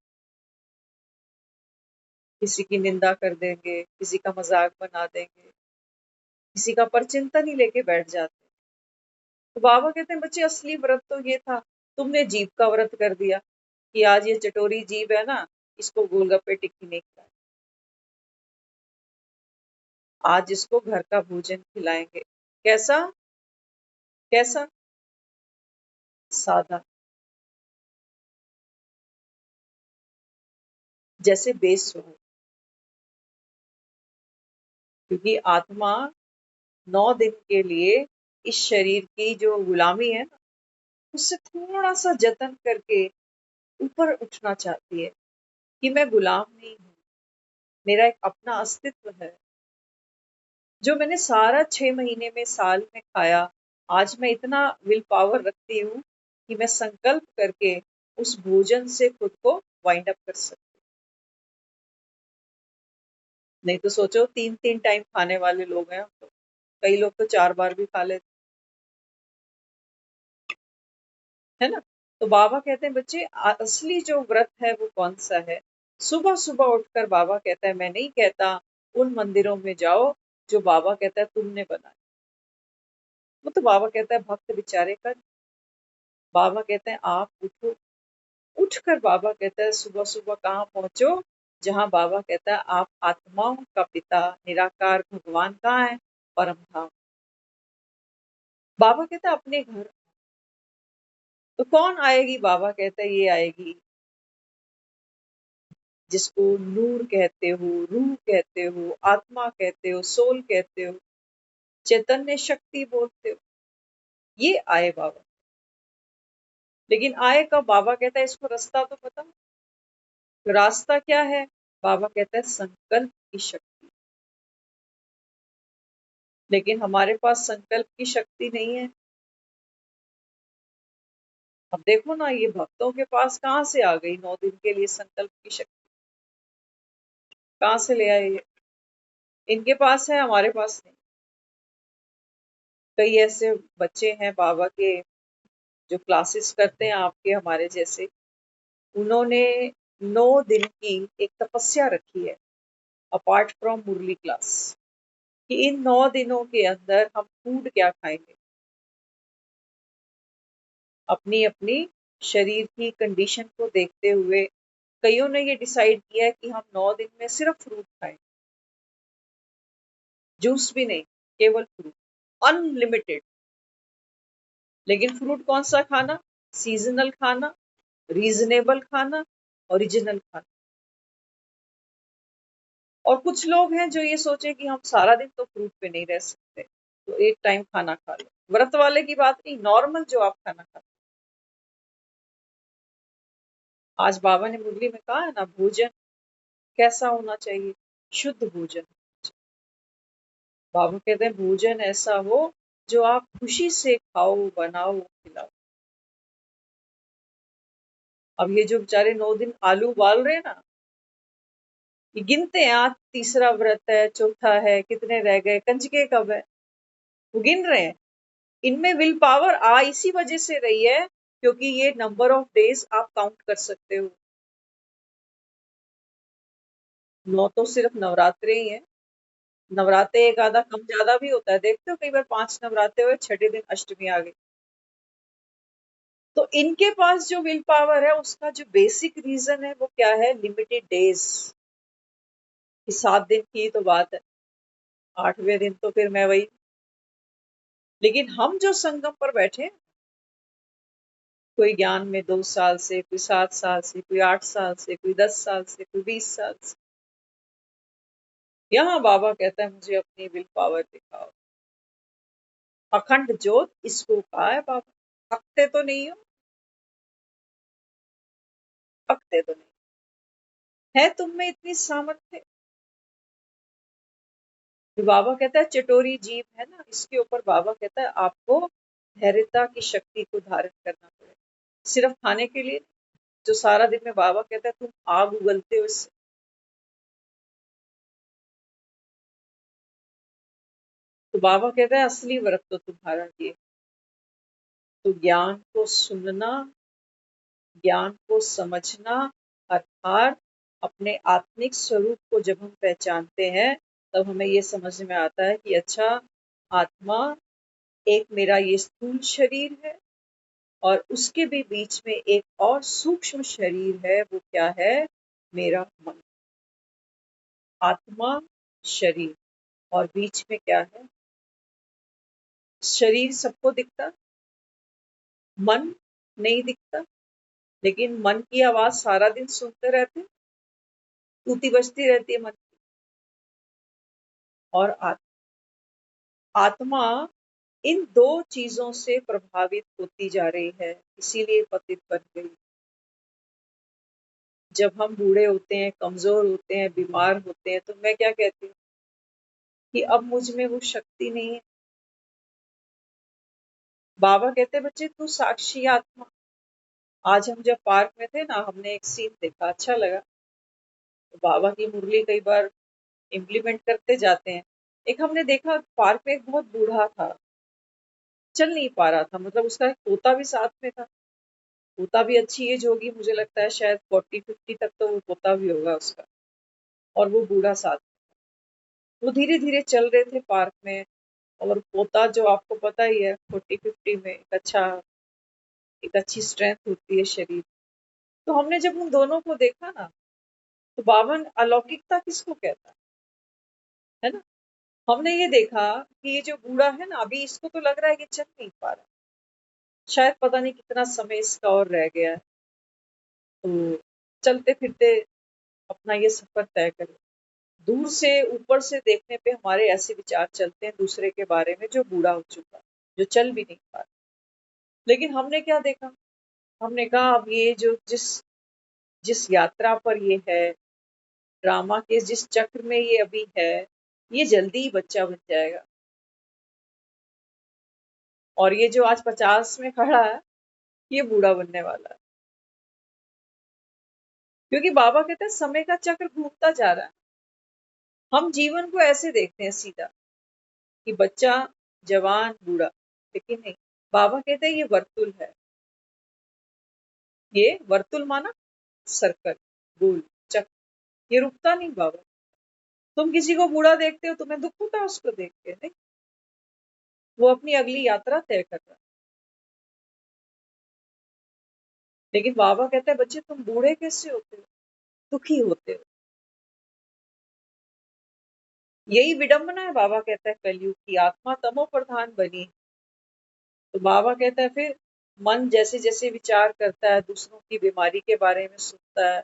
किसी की निंदा कर देंगे, किसी का मजाक बना देंगे, किसी का परचिंतन ही लेके बैठ जाते हैं। तो बाबा कहते हैं बच्चे असली व्रत तो ये था, तुमने जीभ का व्रत कर दिया कि आज ये चटोरी जीभ है ना, इसको गोलगप्पे टिक्की नहीं खिलाए, आज इसको घर का भोजन खिलाएंगे। कैसा? कैसा? सादा, जैसे बेस्वाद। क्योंकि आत्मा 9 दिन के लिए इस शरीर की जो गुलामी है ना, उससे थोड़ा सा जतन करके ऊपर उठना चाहती है कि मैं गुलाम नहीं हूँ, मेरा एक अपना अस्तित्व है। जो मैंने सारा 6 महीने में, साल में खाया, आज मैं इतना विल पावर रखती हूँ कि मैं संकल्प करके उस भोजन से खुद को वाइंड अप कर सकती हूँ। नहीं तो सोचो 3-3 टाइम खाने वाले लोग हैं हम तो। कई लोग तो 4 बार भी खा लेते, है ना। तो बाबा कहते हैं बच्चे असली जो व्रत है वो कौन सा है। सुबह सुबह उठकर बाबा कहता है, मैं नहीं कहता उन मंदिरों में जाओ जो बाबा कहता है तुमने बनाए, वो तो बाबा कहता है भक्त बेचारे कर। बाबा कहते हैं आप उठो। उठकर बाबा कहता है सुबह सुबह कहाँ पहुंचो, जहां बाबा कहता है आप आत्माओं का पिता निराकार भगवान कहाँ है, परम धाम। बाबा कहता है अपने घर। तो कौन आएगी? बाबा कहता है ये आएगी जिसको नूर कहते हो, रूह कहते हो, आत्मा कहते हो, सोल कहते हो, चैतन्य शक्ति बोलते हो, ये आए बाबा। लेकिन आए कब? बाबा कहता है इसको रास्ता तो पता। तो रास्ता क्या है? बाबा कहता है संकल्प की शक्ति। लेकिन हमारे पास संकल्प की शक्ति नहीं है। अब देखो ना, ये भक्तों के पास कहाँ से आ गई 9 दिन के लिए संकल्प की शक्ति? कहाँ से ले आए ये? इनके पास है, हमारे पास नहीं। कई ऐसे बच्चे हैं बाबा के जो क्लासेस करते हैं आपके हमारे जैसे, उन्होंने 9 दिन की एक तपस्या रखी है अपार्ट फ्रॉम मुरली क्लास, कि इन 9 दिनों के अंदर हम फूड क्या खाएंगे। अपनी अपनी शरीर की कंडीशन को देखते हुए कईयों ने ये डिसाइड किया है कि हम 9 दिन में सिर्फ फ्रूट खाएं, जूस भी नहीं, केवल फ्रूट, अनलिमिटेड। लेकिन फ्रूट कौन सा खाना? सीजनल खाना, रीजनेबल खाना, ओरिजिनल खाना। और कुछ लोग हैं जो ये सोचे कि हम सारा दिन तो फ्रूट पे नहीं रह सकते, तो एक टाइम खाना खा लो। व्रत वाले की बात नहीं, नॉर्मल जो आप खाना खाते। आज बाबा ने मुरली में कहा है ना, भोजन कैसा होना चाहिए? शुद्ध भोजन। बाबा कहते हैं भोजन ऐसा हो जो आप खुशी से खाओ, बनाओ, खिलाओ। अब ये जो बेचारे 9 दिन आलू उबाल रहे हैं ना, ये गिनते हैं आज तीसरा व्रत है, चौथा है, कितने रह गए, कंजके कब है, वो गिन रहे हैं। इनमें विल पावर आ इसी वजह से रही है क्योंकि ये नंबर ऑफ डेज आप काउंट कर सकते हो। 9 तो सिर्फ नवरात्रे ही है। नवरात्रे एक आधा कम ज्यादा भी होता है, देखते हो कई बार 5 नवरात्रे हुए, छठे दिन अष्टमी आ गई। तो इनके पास जो विल पावर है उसका जो बेसिक रीजन है वो क्या है? Limited days. 7 दिन की तो बात है, 8वें दिन तो फिर मैं वही। लेकिन हम जो संगम पर बैठे हैं, कोई ज्ञान में 2 साल से, कोई 7 साल से, कोई 8 साल से, कोई 10 साल से, कोई 20 साल से, यहाँ बाबा कहता है मुझे अपनी विल पावर दिखाओ। अखंड ज्योत इसको कहा है बाबा। थकते तो नहीं हो, थकते तो नहीं है, तुम में इतनी सामर्थ्य तो बाबा कहता है चटोरी जीभ है ना, इसके ऊपर बाबा कहता है आपको धैर्यता की शक्ति को धारण करना पड़ेगा, सिर्फ खाने के लिए। जो सारा दिन में बाबा कहता है तुम आग उगलते हो इससे। तो बाबा कहता है असली व्रत तो तुम्हारा ये, तो ज्ञान को सुनना, ज्ञान को समझना, अर्थात अपने आत्मिक स्वरूप को जब हम पहचानते हैं तब हमें ये समझ में आता है कि अच्छा, आत्मा एक मेरा ये स्थूल शरीर है और उसके भी बीच में एक और सूक्ष्म शरीर है, वो क्या है? मेरा मन। आत्मा, शरीर, और बीच में क्या है? शरीर सबको दिखता, मन नहीं दिखता, लेकिन मन की आवाज सारा दिन सुनते रहते, टूटी बजती रहती है मन की। और आत्मा इन दो चीजों से प्रभावित होती जा रही है, इसीलिए पतित बन गई। जब हम बूढ़े होते हैं, कमजोर होते हैं, बीमार होते हैं, तो मैं क्या कहती हूँ कि अब मुझ में वो शक्ति नहीं है। बाबा कहते बच्चे तू साक्षी आत्मा। आज हम जब पार्क में थे ना, हमने एक सीन देखा, अच्छा लगा। तो बाबा की मुरली कई बार इम्प्लीमेंट करते जाते हैं। एक हमने देखा पार्क में एक बहुत बूढ़ा था, चल नहीं पा रहा था, मतलब उसका एक पोता भी साथ में था। पोता भी अच्छी एज होगी, मुझे लगता है शायद 40-50 तक तो वो पोता भी होगा उसका, और वो बूढ़ा साथ। वो धीरे धीरे चल रहे थे पार्क में, और पोता जो आपको पता ही है 40-50 में एक अच्छी स्ट्रेंथ होती है शरीर। तो हमने जब उन दोनों को देखा ना, तो बावन अलौकिकता किसको कहता है ना? हमने ये देखा कि ये जो बूढ़ा है ना, अभी इसको तो लग रहा है कि चल नहीं पा रहा, शायद पता नहीं कितना समय इसका और रह गया है, तो चलते फिरते अपना ये सफर तय करें। दूर से ऊपर से देखने पे हमारे ऐसे विचार चलते हैं दूसरे के बारे में जो बूढ़ा हो चुका, जो चल भी नहीं पा रहा। लेकिन हमने क्या देखा? हमने कहा अब ये जो जिस जिस यात्रा पर ये है, ड्रामा के जिस चक्र में ये अभी है, ये जल्दी ही बच्चा बन जाएगा। और ये जो आज 50 में खड़ा है, ये बूढ़ा बनने वाला है। क्योंकि बाबा कहते हैं समय का चक्र घूमता जा रहा है। हम जीवन को ऐसे देखते हैं सीधा कि बच्चा, जवान, बूढ़ा, लेकिन नहीं। बाबा कहते हैं ये वर्तुल है। ये वर्तुल माना सर्कल, गोल, चक्र, ये रुकता नहीं बाबा। तुम किसी को बूढ़ा देखते हो, तुम्हें दुख होता है उसको देख के? नहीं, वो अपनी अगली यात्रा तय कर रहा है। लेकिन बाबा कहते हैं बच्चे तुम बूढ़े कैसे होते हो? दुखी होते हो। यही विडंबना है, बाबा कहता है कलयुग की आत्मा तमो प्रधान बनी। तो बाबा कहता है फिर मन जैसे जैसे विचार करता है, दूसरों की बीमारी के बारे में सुनता है,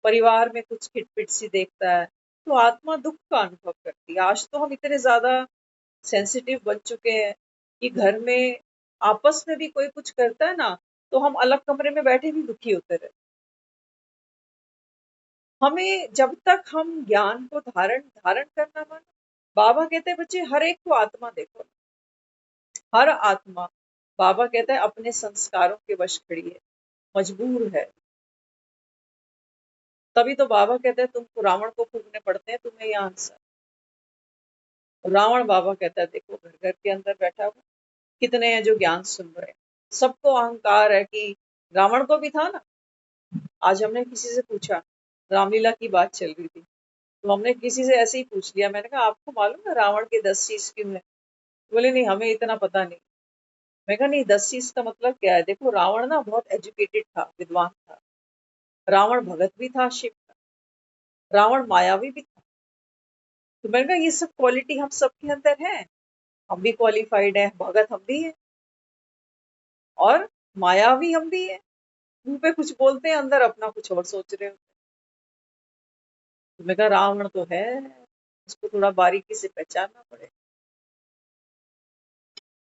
परिवार में कुछ खिटपिट सी देखता है, तो आत्मा दुख का अनुभव करती है। आज तो हम इतने ज्यादा सेंसिटिव बन चुके हैं कि घर में आपस में भी कोई कुछ करता है ना, तो हम अलग कमरे में बैठे भी दुखी होते रहे। हमें जब तक हम ज्ञान को धारण धारण करना माना, बाबा कहते हैं बच्चे हर एक को आत्मा देखो, हर आत्मा, बाबा कहता है अपने संस्कारों के वश खड़ी है, मजबूर है। तभी तो बाबा कहते हैं तुमको रावण को फूकने पड़ते हैं, तुम्हें यहाँ आंसर। रावण, बाबा कहता है देखो घर घर के अंदर बैठा हुआ, कितने हैं जो ज्ञान सुन रहे हैं। सबको अहंकार है कि रावण को भी था ना। आज हमने किसी से पूछा, रामलीला की बात चल रही थी, तो हमने किसी से ऐसे ही पूछ लिया, मैंने कहा आपको मालूम है रावण के 10 शीश क्यों है? बोले नहीं हमें इतना पता नहीं। मैं कहा नहीं, 10 शीश का मतलब क्या है? देखो रावण ना बहुत एजुकेटेड था, विद्वान था, रावण भगत भी था शिव का, रावण मायावी भी था। तो मैंने कहा ये सब क्वालिटी हम सबके अंदर है, हम भी क्वालिफाइड है, भगत हम भी है, और मायावी हम भी है। मुंह पे कुछ बोलते हैं, अंदर अपना कुछ और सोच रहे होते हैं। तो मैं कहा रावण तो है, उसको थोड़ा बारीकी से पहचानना पड़ेगा।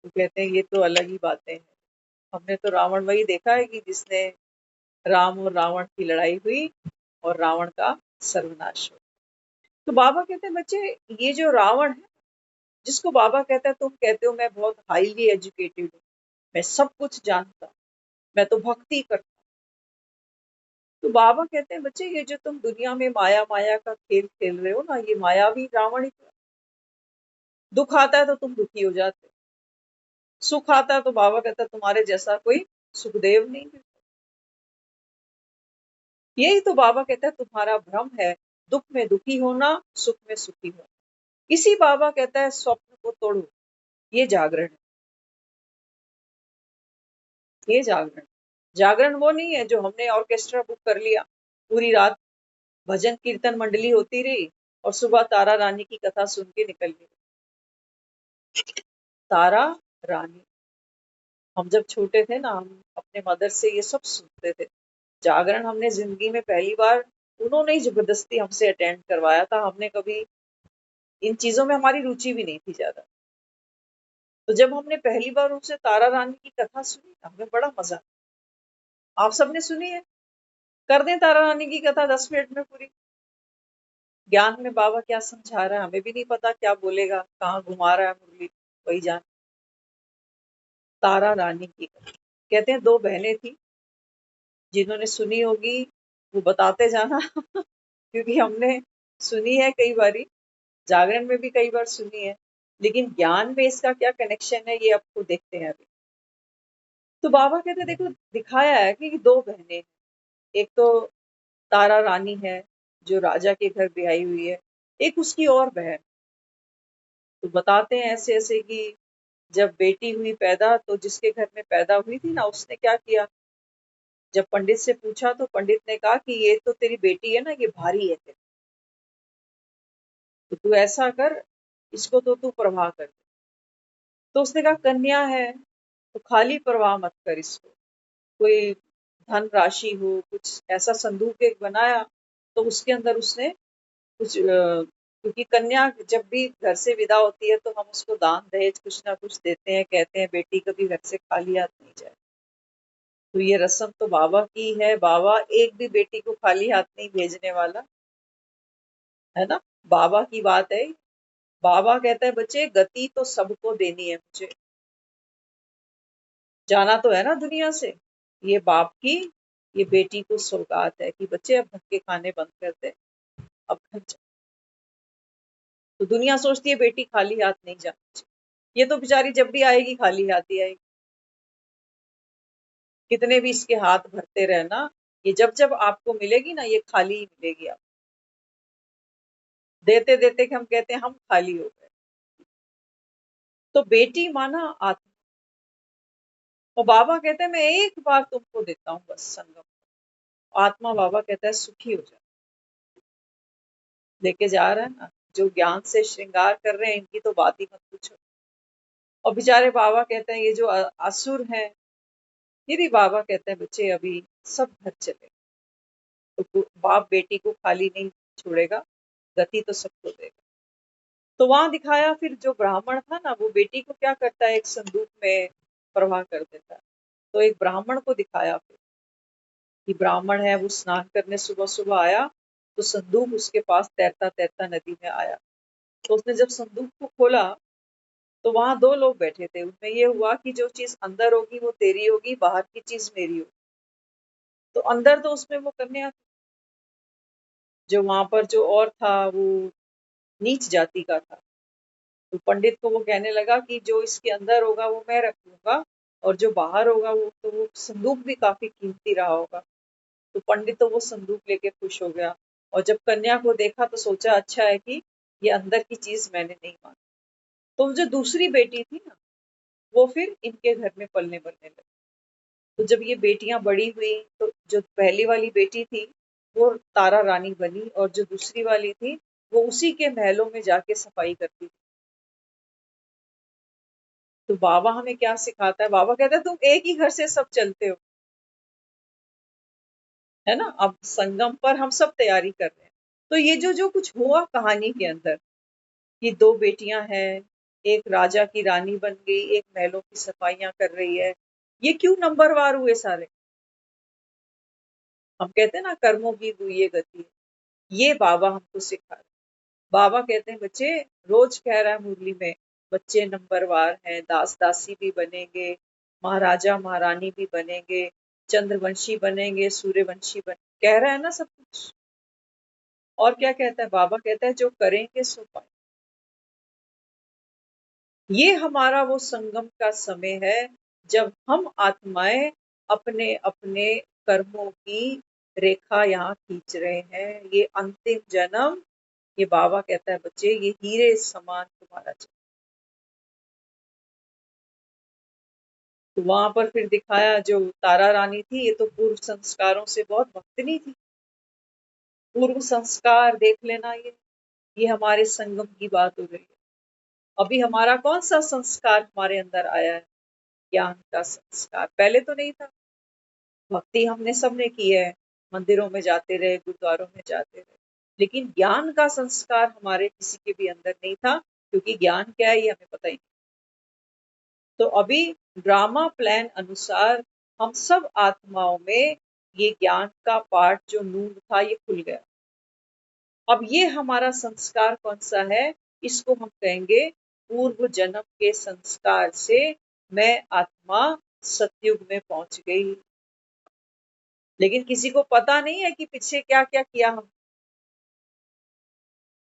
तो कहते हैं ये तो अलग ही बातें हैं, हमने तो रावण वही देखा है कि जिसने राम और रावण की लड़ाई हुई और रावण का सर्वनाश हो। तो बाबा कहते हैं बच्चे ये जो रावण है, जिसको बाबा कहता है, तुम कहते हो मैं बहुत हाईली एजुकेटेड हूँ, मैं सब कुछ जानता हूँ, मैं तो भक्ति करता हूँ। तो बाबा कहते हैं बच्चे, ये जो तुम दुनिया में माया माया का खेल खेल रहे हो ना, ये मायावी रावण ही तो है। दुख आता है तो तुम दुखी हो जाते हो, सुख आता है तो बाबा कहता है तुम्हारे जैसा कोई सुखदेव नहीं है। यही तो बाबा कहता है तुम्हारा भ्रम है, दुख में दुखी होना, सुख में सुखी होना। इसी बाबा कहता है स्वप्न को तोड़ो, ये जागरण है, ये जागरण। जागरण वो नहीं है जो हमने ऑर्केस्ट्रा बुक कर लिया, पूरी रात भजन कीर्तन मंडली होती रही और सुबह तारा रानी की कथा सुन के निकल गए। तारा रानी, हम जब छोटे थे ना, हम अपने मदर से ये सब सुनते थे। जागरण हमने जिंदगी में पहली बार, उन्होंने ही जबरदस्ती हमसे अटेंड करवाया था। हमने कभी इन चीजों में, हमारी रुचि भी नहीं थी ज्यादा। तो जब हमने पहली बार उनसे तारा रानी की कथा सुनी, हमें बड़ा मजा। आप सबने सुनी है? कर दें तारा रानी की कथा 10 मिनट में पूरी। ज्ञान में बाबा क्या समझा रहा है हमें भी नहीं पता, क्या बोलेगा, कहाँ घुमा रहा है मुरली, वही जान। तारा रानी की कथा, कहते हैं दो बहनें थी, जिन्होंने सुनी होगी वो बताते जाना क्योंकि हमने सुनी है कई बारी, जागरण में भी कई बार सुनी है, लेकिन ज्ञान में इसका क्या कनेक्शन है ये आपको देखते हैं अभी। तो बाबा कहते देखो, दिखाया है कि दो बहनें हैं। एक तो तारा रानी है, जो राजा के घर ब्याही हुई है, एक उसकी और बहन। तो बताते हैं ऐसे ऐसे कि जब बेटी हुई पैदा, तो जिसके घर में पैदा हुई थी ना, उसने क्या किया, जब पंडित से पूछा तो पंडित ने कहा कि ये तो तेरी बेटी है ना, ये भारी है तेरे, तो तू ऐसा कर, इसको तो तू प्रवाह कर दे। तो उसने कहा कन्या है तो खाली प्रवाह मत कर इसको, कोई धन राशि हो, कुछ ऐसा संदूक एक बनाया, तो उसके अंदर उसने कुछ क्योंकि कन्या जब भी घर से विदा होती है तो हम उसको दान दहेज कुछ ना कुछ देते हैं, कहते हैं बेटी कभी घर से खाली हाथ नहीं जाए। तो ये रस्म तो बाबा की है, बाबा एक भी बेटी को खाली हाथ नहीं भेजने वाला, है ना। बाबा की बात है। बाबा कहता है बच्चे, गति तो सबको देनी है मुझे, जाना तो है ना दुनिया से। ये बाप की, ये बेटी को सौगात है कि बच्चे अब धक्के खाने बंद कर दे, अब घर जा। तो दुनिया सोचती है बेटी खाली हाथ नहीं जानी चाहिए, ये तो बेचारी जब भी आएगी खाली हाथ ही आएगी। कितने भी इसके हाथ भरते रहना, ये जब जब आपको मिलेगी ना, ये खाली ही मिलेगी। आप देते देते कि हम कहते हैं हम खाली हो गए। तो बेटी माना आत्मा, और बाबा कहते हैं मैं एक बार तुमको देता हूँ बस संगम। आत्मा बाबा कहता है सुखी हो जा, लेके जा रहा है ना। जो ज्ञान से श्रृंगार कर रहे हैं इनकी तो बात ही मत पूछो। और बेचारे बाबा कहते हैं ये जो असुर हैं, ये भी बाबा कहते हैं बच्चे अभी सब घर चले। तो बाप बेटी को खाली नहीं छोड़ेगा, गति तो सबको देगा। तो वहां दिखाया फिर जो ब्राह्मण था ना, वो बेटी को क्या करता है, एक संदूक में प्रवाह कर देता है। तो एक ब्राह्मण को दिखाया फिर कि ब्राह्मण है, वो स्नान करने सुबह सुबह आया, तो संदूक उसके पास तैरता तैरता नदी में आया। तो उसने जब संदूक को खोला, तो वहां दो लोग बैठे थे। उनमें ये हुआ कि जो चीज अंदर होगी वो तेरी होगी, बाहर की चीज मेरी होगी। तो अंदर तो उसमें वो कन्या थी। जो वहां पर जो और था वो नीच जाति का था। तो पंडित को वो कहने लगा कि जो इसके अंदर होगा वो मैं रख लूंगा, और जो बाहर होगा वो तो वो संदूक भी काफी कीमती रहा होगा। तो पंडित तो वो संदूक लेके खुश हो गया, और जब कन्या को देखा तो सोचा अच्छा है कि ये अंदर की चीज मैंने नहीं मांगी। तो जो दूसरी बेटी थी ना, वो फिर इनके घर में पलने बढ़ने लगी। तो जब ये बेटियां बड़ी हुई, तो जो पहली वाली बेटी थी वो तारा रानी बनी, और जो दूसरी वाली थी वो उसी के महलों में जाके सफाई करती थी। तो बाबा हमें क्या सिखाता है, बाबा कहता है तुम एक ही घर से सब चलते हो, है ना। अब संगम पर हम सब तैयारी कर रहे हैं। तो ये जो जो कुछ हुआ कहानी के अंदर, कि दो बेटियां हैं, एक राजा की रानी बन गई, एक महलों की सफाइयां कर रही है, ये क्यों नंबरवार हुए सारे। हम कहते हैं ना कर्मों की दुइये गति है, ये बाबा हमको सिखा रहे हैं। बाबा कहते हैं बच्चे, रोज कह रहा है मुरली में बच्चे नंबरवार हैं, दास दासी भी बनेंगे, महाराजा महारानी भी बनेंगे, चंद्रवंशी बनेंगे, सूर्यवंशी कह रहा है ना सब कुछ। और क्या कहता है बाबा, कहता है जो करेंगे सो पाए। ये हमारा वो संगम का समय है जब हम आत्माएं अपने अपने कर्मों की रेखा यहाँ खींच रहे हैं। ये अंतिम जन्म, ये बाबा कहता है बच्चे ये हीरे समान तुम्हारा जन्म। तो वहां पर फिर दिखाया जो तारा रानी थी, ये तो पूर्व संस्कारों से बहुत भक्तनी थी। पूर्व संस्कार देख लेना, ये हमारे संगम की बात हो रही है। अभी हमारा कौन सा संस्कार हमारे अंदर आया है? ज्ञान का संस्कार। पहले तो नहीं था। भक्ति हमने सबने की है, मंदिरों में जाते रहे, गुरुद्वारों में जाते रहे, लेकिन ज्ञान का संस्कार हमारे किसी के भी अंदर नहीं था, क्योंकि ज्ञान क्या है ये हमें पता ही नहीं। तो अभी ड्रामा प्लान अनुसार हम सब आत्माओं में ये ज्ञान का पाठ जो नूर था ये खुल गया। अब ये हमारा संस्कार कौन सा है? इसको हम कहेंगे पूर्व जन्म के संस्कार से मैं आत्मा सतयुग में पहुंच गई। लेकिन किसी को पता नहीं है कि पीछे क्या क्या किया हम।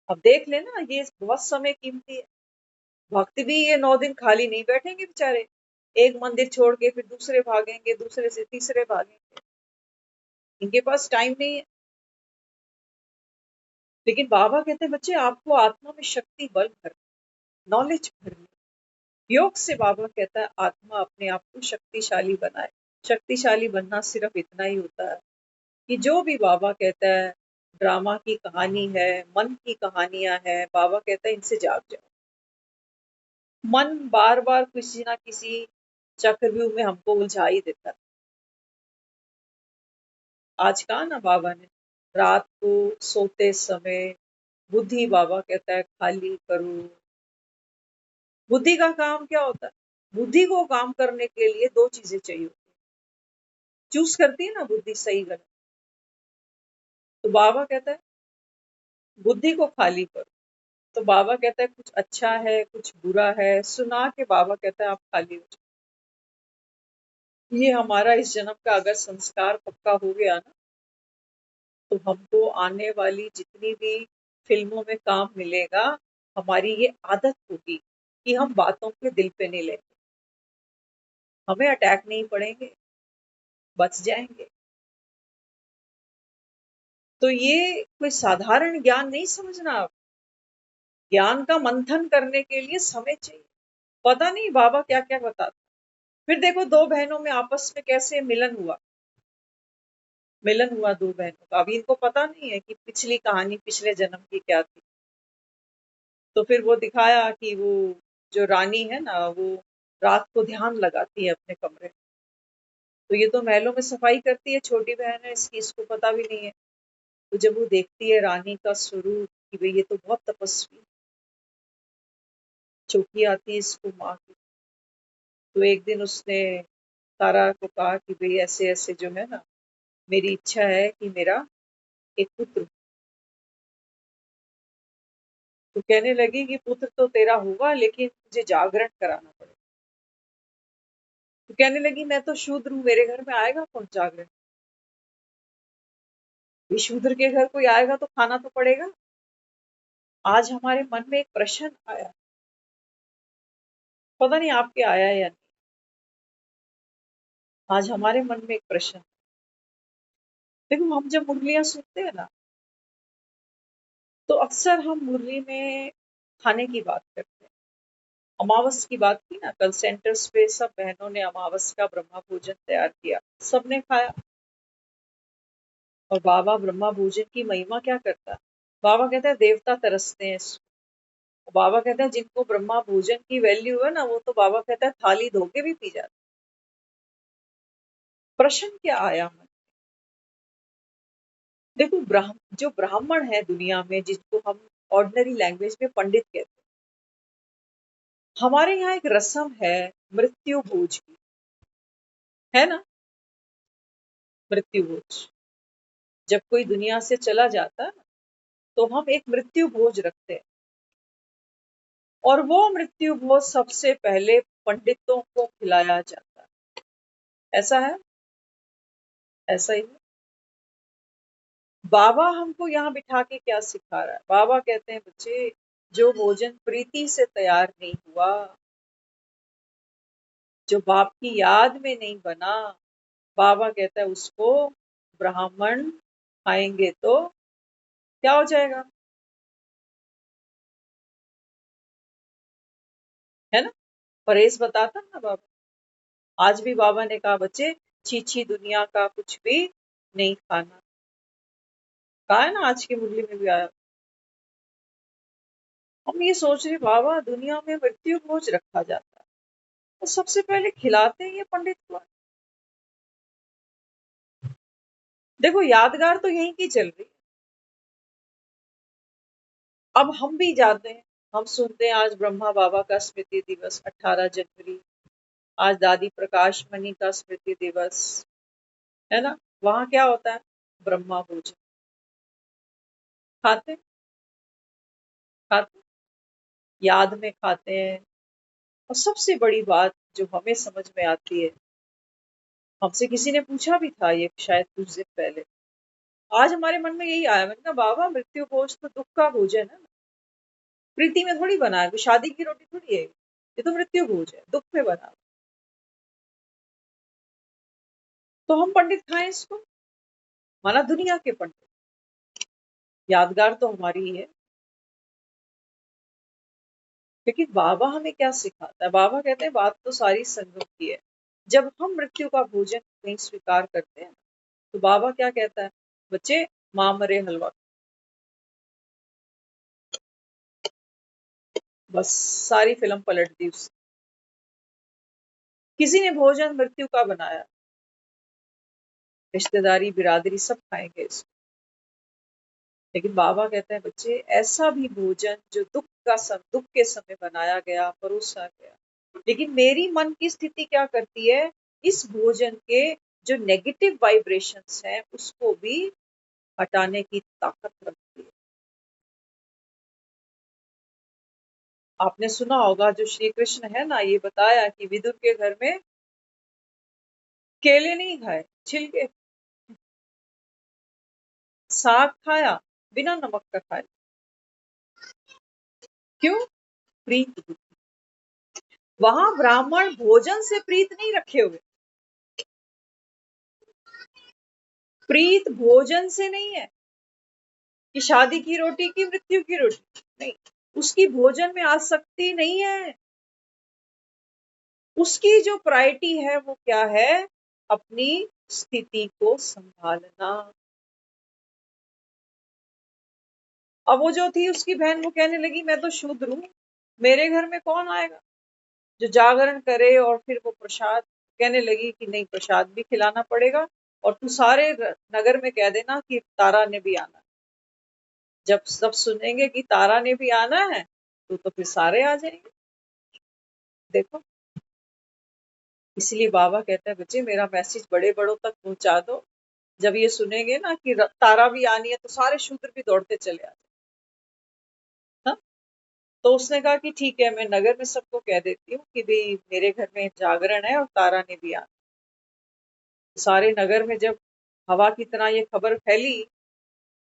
अब देख लेना, ये बहुत समय कीमती है। भक्त भी ये 9 दिन खाली नहीं बैठेंगे बेचारे। एक मंदिर छोड़ के फिर दूसरे भागेंगे, दूसरे से तीसरे भागेंगे। इनके पास टाइम नहीं है। लेकिन बाबा कहते हैं बच्चे आपको आत्मा में शक्ति बल भर, नॉलेज भरनी। योग से बाबा कहता है आत्मा अपने आप को शक्तिशाली बनाए। शक्तिशाली बनना सिर्फ इतना ही होता है कि जो भी बाबा कहता है ड्रामा की कहानी है, मन की कहानियां है, बाबा कहता है इनसे जाग जाओ। मन बार बार किसी ना किसी चक्रव्यूह में हमको उलझा ही देता है। आज कहा ना बाबा ने, रात को सोते समय बुद्धि बाबा कहता है खाली करो। बुद्धि का काम क्या होता है? बुद्धि को काम करने के लिए दो चीजें चाहिए होती है। चूज करती है ना बुद्धि सही गलत। तो बाबा कहता है बुद्धि को खाली करो। तो बाबा कहता है कुछ अच्छा है कुछ बुरा है, सुना के बाबा कहता है आप खाली हो जाओ। ये हमारा इस जन्म का अगर संस्कार पक्का हो गया ना, तो हमको आने वाली जितनी भी फिल्मों में काम मिलेगा, हमारी ये आदत होगी कि हम बातों के दिल पे नहीं लेंगे। हमें अटैक नहीं पड़ेंगे, बच जाएंगे। तो ये कोई साधारण ज्ञान नहीं समझना आप। ज्ञान का मंथन करने के लिए समय चाहिए। पता नहीं बाबा क्या क्या बताते। फिर देखो दो बहनों में आपस में कैसे मिलन हुआ। मिलन हुआ दो बहनों का। अभी इनको पता नहीं है कि पिछली कहानी पिछले जन्म की क्या थी। तो फिर वो दिखाया कि वो जो रानी है ना, वो रात को ध्यान लगाती है अपने कमरे में। तो ये तो महलों में सफाई करती है, छोटी बहन है इसकी, इसको पता भी नहीं है। तो जब वो देखती है रानी का स्वरूप कि भाई ये तो बहुत तपस्वी, चौकी आती है इसको माँ की। तो एक दिन उसने तारा को कहा कि भाई ऐसे ऐसे जो है ना, मेरी इच्छा है कि मेरा एक पुत्र हो। तो कहने लगी कि पुत्र तो तेरा होगा लेकिन तुझे जागरण कराना पड़ेगा। तो कहने लगी मैं तो शूद्र हूँ, मेरे घर में आएगा कौन जागरण? ये शूद्र के घर कोई आएगा तो खाना तो पड़ेगा। आज हमारे मन में एक प्रश्न आया, पता नहीं आपके आया या नहीं। आज हमारे मन में एक प्रश्न, देखो हम जब मुरलियां सुनते हैं ना, तो अक्सर हम मुरली में खाने की बात करते हैं। अमावस की बात की ना, कल सेंटर्स पे सब बहनों ने अमावस का ब्रह्मा भोजन तैयार किया, सबने खाया। और बाबा ब्रह्मा भोजन की महिमा क्या करता है? बाबा कहता है देवता तरसते हैं इसको। बाबा कहता है जिनको ब्रह्मा भोजन की वैल्यू है ना, वो तो बाबा कहता है थाली धो के भी पी जाते। प्रश्न क्या आया मन? देखो जो ब्राह्मण है दुनिया में, जिसको हम ऑर्डिनरी लैंग्वेज में पंडित कहते हैं, हमारे यहाँ एक रस्म है मृत्यु भोज की, है ना? मृत्यु भोज, जब कोई दुनिया से चला जाता है तो हम एक मृत्यु भोज रखते हैं। और वो मृत्यु भोज सबसे पहले पंडितों को खिलाया जाता है। ऐसा है, ऐसा ही है। बाबा हमको यहाँ बिठा के क्या सिखा रहा है? बाबा कहते हैं बच्चे, जो भोजन प्रीति से तैयार नहीं हुआ, जो बाप की याद में नहीं बना, बाबा कहता है उसको ब्राह्मण खाएंगे तो क्या हो जाएगा, है ना? परहेज बताता है ना बाबा। आज भी बाबा ने कहा बच्चे, छीछी दुनिया का कुछ भी नहीं खाना। कहा है ना, आज की मुरली में भी आया। हम ये सोच रहे बाबा दुनिया में मृत्यु भोज रखा जाता है, तो सबसे पहले खिलाते हैं ये पंडित को। देखो यादगार तो यहीं की चल रही है। अब हम भी जाते हैं, हम सुनते हैं आज ब्रह्मा बाबा का स्मृति दिवस 18 जनवरी, आज दादी प्रकाश मणि का स्मृति दिवस, है ना? वहां क्या होता है? ब्रह्मा भोजन खाते खाते, याद में खाते हैं। और सबसे बड़ी बात जो हमें समझ में आती है, हमसे किसी ने पूछा भी था ये शायद कुछ दिन पहले, आज हमारे मन में यही आया। मैंने कहा बाबा मृत्यु भोज तो दुख का भोजन है ना, प्रीति में थोड़ी बना है, कोई शादी की रोटी थोड़ी है, ये तो मृत्यु भोज है, दुख में बना। तो हम पंडित खाएं इसको, माना दुनिया के पंडित। यादगार तो हमारी ही है, लेकिन बाबा हमें क्या सिखाता है? बाबा कहते हैं बात तो सारी संगम की है। जब हम मृत्यु का भोजन नहीं स्वीकार करते हैं, तो बाबा क्या कहता है? बच्चे, माँ मरे हलवा। बस सारी फिल्म पलट दी उसने। किसी ने भोजन मृत्यु का बनाया, रिश्तेदारी बिरादरी सब खाएंगे इसको। लेकिन बाबा कहते हैं बच्चे, ऐसा भी भोजन जो दुख के समय बनाया गया, परोसा गया, लेकिन मेरी मन की स्थिति क्या करती है? इस भोजन के जो नेगेटिव वाइब्रेशंस हैं उसको भी हटाने की ताकत रखती है। आपने सुना होगा, जो श्री कृष्ण है ना, ये बताया कि विदुर के घर में केले नहीं खाए, छिलके। साग खाया, बिना नमक का खाया। क्यों? प्रीत बुद्धि। वहां ब्राह्मण भोजन से प्रीत नहीं रखे हुए, प्रीत भोजन से नहीं है कि शादी की रोटी की मृत्यु की रोटी, नहीं। उसकी भोजन में आसक्ति नहीं है। उसकी जो प्रायोरिटी है वो क्या है? अपनी स्थिति को संभालना। अब वो जो थी उसकी बहन, वो कहने लगी मैं तो शूद्र हूँ, मेरे घर में कौन आएगा जो जागरण करे और फिर वो प्रसाद। कहने लगी कि नहीं, प्रसाद भी खिलाना पड़ेगा, और तू सारे नगर में कह देना कि तारा ने भी आना है। जब सब सुनेंगे कि तारा ने भी आना है, तो फिर सारे आ जाएंगे। देखो, इसलिए बाबा कहता है बच्चे, मेरा मैसेज बड़े बड़ों तक पहुंचा दो। जब ये सुनेंगे ना कि तारा भी आनी है, तो सारे शूद्र भी दौड़ते चले आते। हाँ? तो उसने कहा कि ठीक है, मैं नगर में सबको कह देती हूँ कि भाई मेरे घर में जागरण है और तारा ने भी आना। सारे नगर में जब हवा की तरह ये खबर फैली,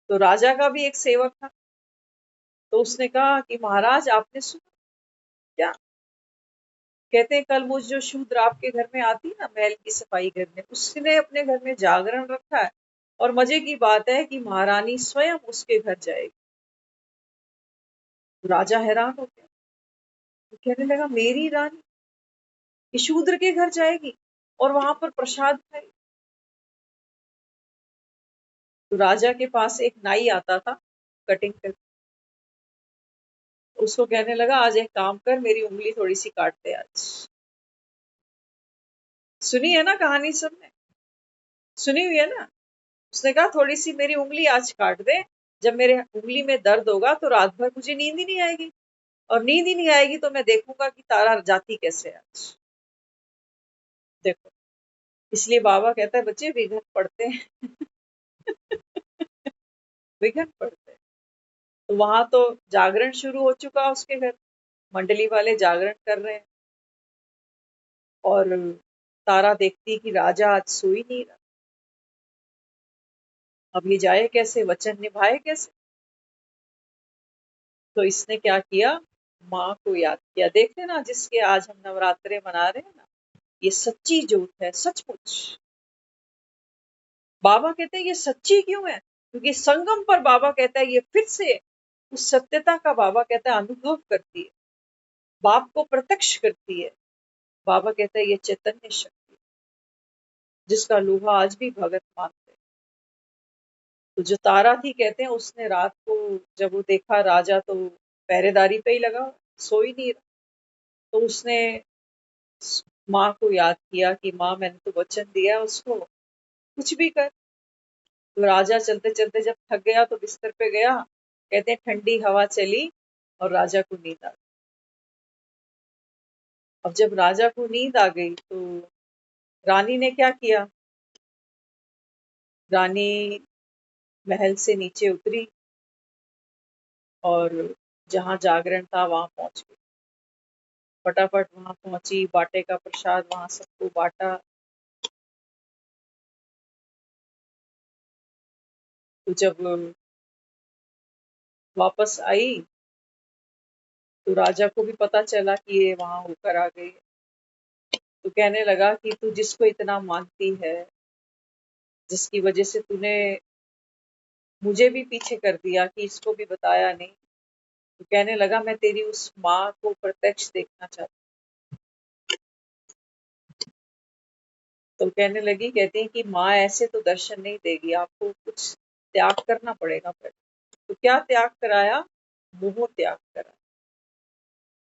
तो राजा का भी एक सेवक था, तो उसने कहा कि महाराज आपने सुना क्या? कहते हैं कल वो जो शूद्र आपके घर में आती ना, महल की सफाई करने, उसने अपने घर में जागरण रखा है, और मजे की बात है कि महारानी स्वयं उसके घर जाएगी। तो राजा हैरान हो गया, तो कहने लगा मेरी रानी ये शूद्र के घर जाएगी और वहां पर प्रसाद खाएगी? तो राजा के पास एक नाई आता था कटिंग कर, उसको कहने लगा आज एक काम कर, मेरी उंगली थोड़ी सी काट दे आज। सुनी है ना कहानी सबने? सुनी हुई है ना? उसने कहा थोड़ी सी मेरी उंगली आज काट दे, जब मेरे उंगली में दर्द होगा तो रात भर मुझे नींद ही नहीं आएगी, और नींद ही नहीं आएगी तो मैं देखूंगा कि तारा जाती कैसे है आज। देखो, इसलिए बाबा कहता है बच्चे, विघन पड़ते हैं। विघन पड़ते हैं। तो वहां तो जागरण शुरू हो चुका उसके घर, मंडली वाले जागरण कर रहे हैं और तारा देखती कि राजा आज सो ही नहीं रहा। अब ये जाए कैसे, वचन निभाए कैसे? तो इसने क्या किया, माँ को याद किया। देख लेना, जिसके आज हम नवरात्रे मना रहे हैं ना, ये सच्ची जोत है, सचमुच। बाबा कहते हैं ये सच्ची क्यों है, क्योंकि संगम पर बाबा कहता है ये फिर से उस सत्यता का, बाबा कहता है, अनुभव करती है, बाप को प्रत्यक्ष करती है। बाबा कहता है ये चैतन्य शक्ति है, जिसका लोहा आज भी भगत मानते हैं। तो जो तारा थी, कहते हैं, उसने रात को जब वो देखा राजा तो पहरेदारी पे ही लगा, सो ही नहीं रहा, तो उसने माँ को याद किया कि माँ मैंने तो वचन दिया उसको, कुछ भी कर। तो राजा चलते चलते जब थक गया तो बिस्तर पे गया, कहते हैं ठंडी हवा चली और राजा को नींद आ गई। अब जब राजा को नींद आ गई तो रानी ने क्या किया, रानी महल से नीचे उतरी और जहां जागरण था वहां पहुंच गई। फटाफट वहां पहुंची, बाटे का प्रसाद वहां सबको बांटा। तो जब वापस आई तो राजा को भी पता चला कि ये वहां होकर आ गई। तो कहने लगा कि तू जिसको इतना मानती है, जिसकी वजह से तूने मुझे भी पीछे कर दिया कि इसको भी बताया नहीं, तो कहने लगा मैं तेरी उस माँ को प्रत्यक्ष देखना चाहता हूँ। तो कहने लगी, कहती है कि माँ ऐसे तो दर्शन नहीं देगी, आपको कुछ त्याग करना पड़ेगा पहले। तो क्या त्याग कराया, मोह त्याग कराया।